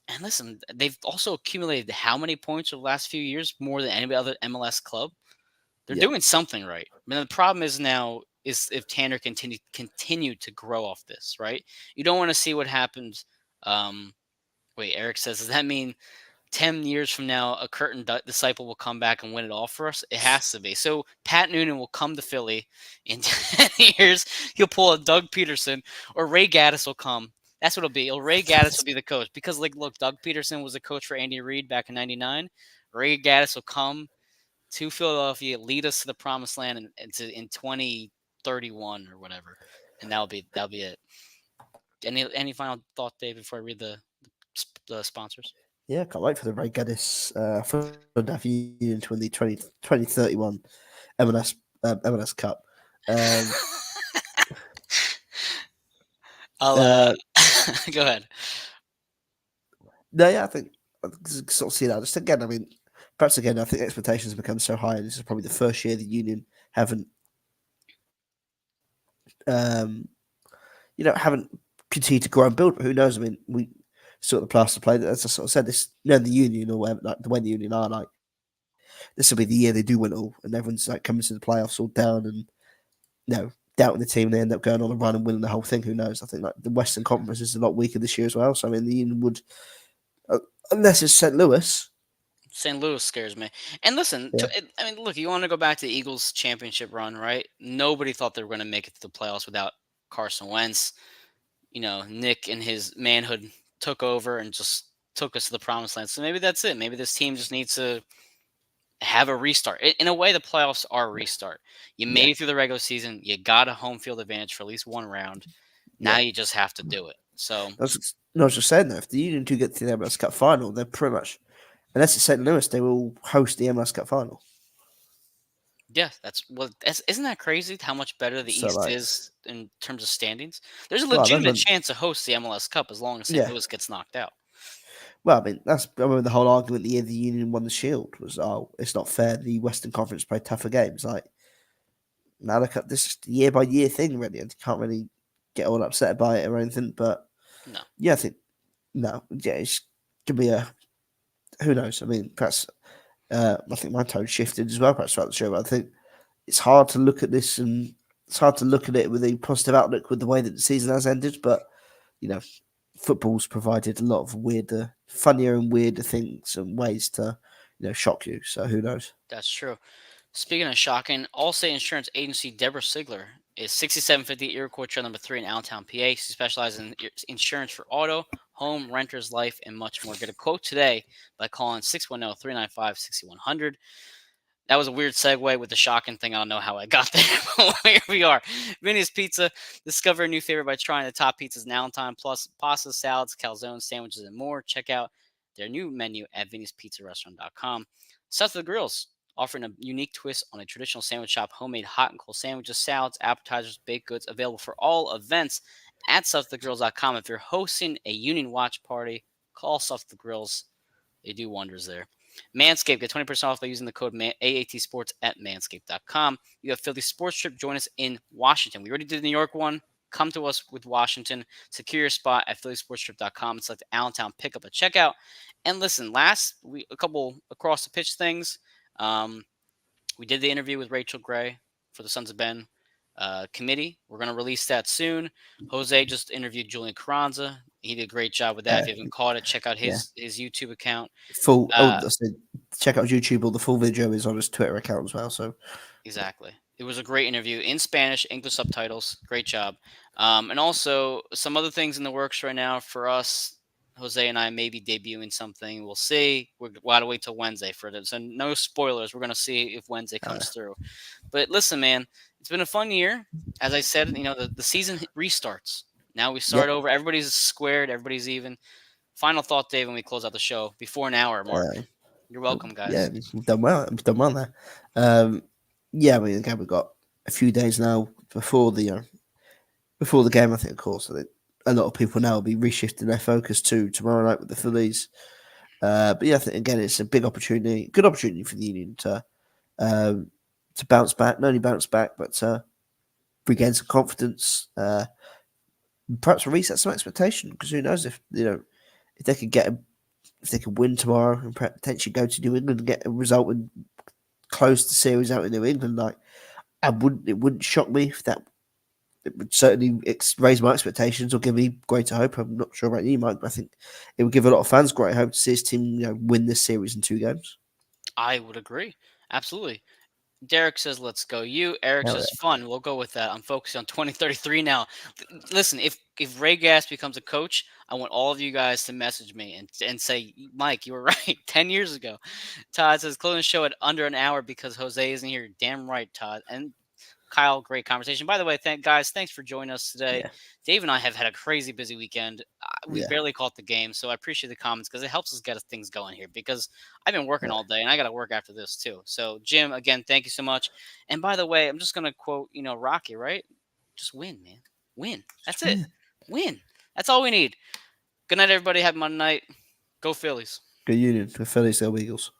and listen, they've also accumulated how many points over the last few years, more than any other MLS club. They're yeah, doing something right. I mean, the problem is now is if Tanner continue to grow off this, right? You don't want to see what happens. Um, Wait, Eric says, does that mean 10 years from now a Curtin disciple will come back and win it all for us? It has to be. So Pat Noonan will come to Philly in 10 years. He'll pull a Doug Peterson, or Ray Gaddis will come. That's what it'll be. Ray Gaddis will be the coach because, like, look, Doug Peterson was the coach for Andy Reid back in '99. Ray Gaddis will come to Philadelphia, lead us to the promised land in 2031 or whatever, and that'll be it. Any final thought, Dave, before I read the sponsors? yeah. Can't wait for the Ray Gaddis Philadelphia Union to win the 2031 MLS Cup. Um, I'll uh, go ahead. no, yeah, I sort of see that. Just again, I mean, perhaps again, I think expectations have become so high, and this is probably the first year the Union um, haven't continued to grow and build. But who knows? I mean, we sort of the plaster play. As I sort of said, this, the Union or whatever, like the way the Union are, like this will be the year they do win it all, and everyone's like coming to the playoffs all down and doubting the team. They end up going on a run and winning the whole thing. Who knows? I think like the Western Conference is a lot weaker this year as well. So I mean, the Union would, uh, unless it's St. Louis, St. Louis scares me. And listen, yeah, I mean, look, you want to go back to the Eagles championship run, right? Nobody thought they were going to make it to the playoffs without Carson Wentz. Nick and his manhood took over and just took us to the promised land. So maybe that's it. Maybe this team just needs to have a restart. In a way, the playoffs are a restart. You yeah, made it through the regular season. You got a home field advantage for at least one round. Now yeah. you just have to do it. So I was just saying though, if the Union do get to the MLS Cup final, they're pretty much, unless it's St. Louis, they will host the MLS Cup final. yeah, isn't that crazy how much better the So East like, is in terms of standings? There's a well, I legitimate remember, chance to host the MLS Cup as long as St. yeah. Louis gets knocked out. Well, I mean, I remember the whole argument the year the Union won the Shield was, oh, it's not fair. The Western Conference play tougher games. Like, now look at this year by year thing, really, and you can't really get all upset by it or anything. But No. yeah, I think no, yeah, it's gonna be a who knows. I mean, perhaps I think my tone shifted as well, perhaps throughout the show. But I think it's hard to look at this and it's hard to look at it with a positive outlook with the way that the season has ended. But you know, football's provided a lot of weirder, funnier and weirder things and ways to shock you. So who knows? That's true. Speaking of shocking, Allstate Insurance Agency-Debora Sigler is 6750 Iroquois Trail number 3 in Allentown, PA. She specializes in insurance for auto, home, renters, life, and much more. Get a quote today by calling 610-395-6100. That was a weird segue with the shocking thing. I don't know how I got there, but here we are. Vinny's Pizza. Discover a new favorite by trying the top pizzas in Allentown, plus pasta, salads, calzones, sandwiches, and more. Check out their new menu at vinnyspizzarestaurant.com. South of the Grills, offering a unique twist on a traditional sandwich shop. Homemade hot and cold sandwiches, salads, appetizers, baked goods, available for all events at southofthegrills.com. If you're hosting a union watch party, call South of the Grills. They do wonders there. Manscaped, get 20% off by using the code AAT Sports at manscaped.com. You have Philly Sports Trip. Join us in Washington. We already did the New York one. Come to us with Washington. Secure your spot at phillysportstrip.com and select Allentown Pickup at checkout. And listen, last week, a couple across the pitch things. We did the interview with Rachel Gray for the Sons of Ben committee. We're going to release that soon. Jose just interviewed Julian Carranza. He did a great job with that. If you haven't caught it, check out Yeah. his YouTube account. Full. I said, check out YouTube. All the full video is on his Twitter account as well. So Exactly. It was a great interview in Spanish, English subtitles. Great job. And also some other things in the works right now for us. Jose and I may be debuting something. We'll see. We'll have to wait till Wednesday for this. So no spoilers. We're going to see if Wednesday comes through. But listen, man, it's been a fun year. As I said, the season restarts. Now we start over. Everybody's squared. Everybody's even. Final thought, Dave, when we close out the show before an hour mark. You're welcome, guys. Yeah, we've done well. We've done well there. Yeah, I mean, again, we've got a few days now before the game. I think, of course, I think a lot of people now will be reshifting their focus to tomorrow night with the Phillies. But yeah, I think again, it's a big opportunity, good opportunity for the Union to bounce back. Not only bounce back, but regain some confidence. Perhaps reset some expectation, because who knows if they could if they could win tomorrow and potentially go to New England and get a result and close the series out in New England, it wouldn't shock me if that. It would certainly raise my expectations or give me greater hope. I'm not sure about you, Mike, but I think it would give a lot of fans great hope to see his team win this series in 2 games. I would agree. Absolutely. Derek says, let's go. Eric says, fun. We'll go with that. I'm focusing on 2033 now. Listen, if Ray Gass becomes a coach, I want all of you guys to message me and say, Mike, you were right 10 years ago. Todd says, closing the show at under an hour because Jose isn't here. Damn right, Todd. And Kyle, great conversation. By the way, thanks for joining us today. Yeah. Dave and I have had a crazy busy weekend. We barely caught the game, so I appreciate the comments because it helps us get things going here, because I've been working all day and I got to work after this too. So, Jim, again, thank you so much. And by the way, I'm just going to quote, Rocky, right? Just win, man. Win. That's it. Win. That's all we need. Good night, everybody. Have a Monday night. Go Phillies. Good Union. The Phillies, go Eagles.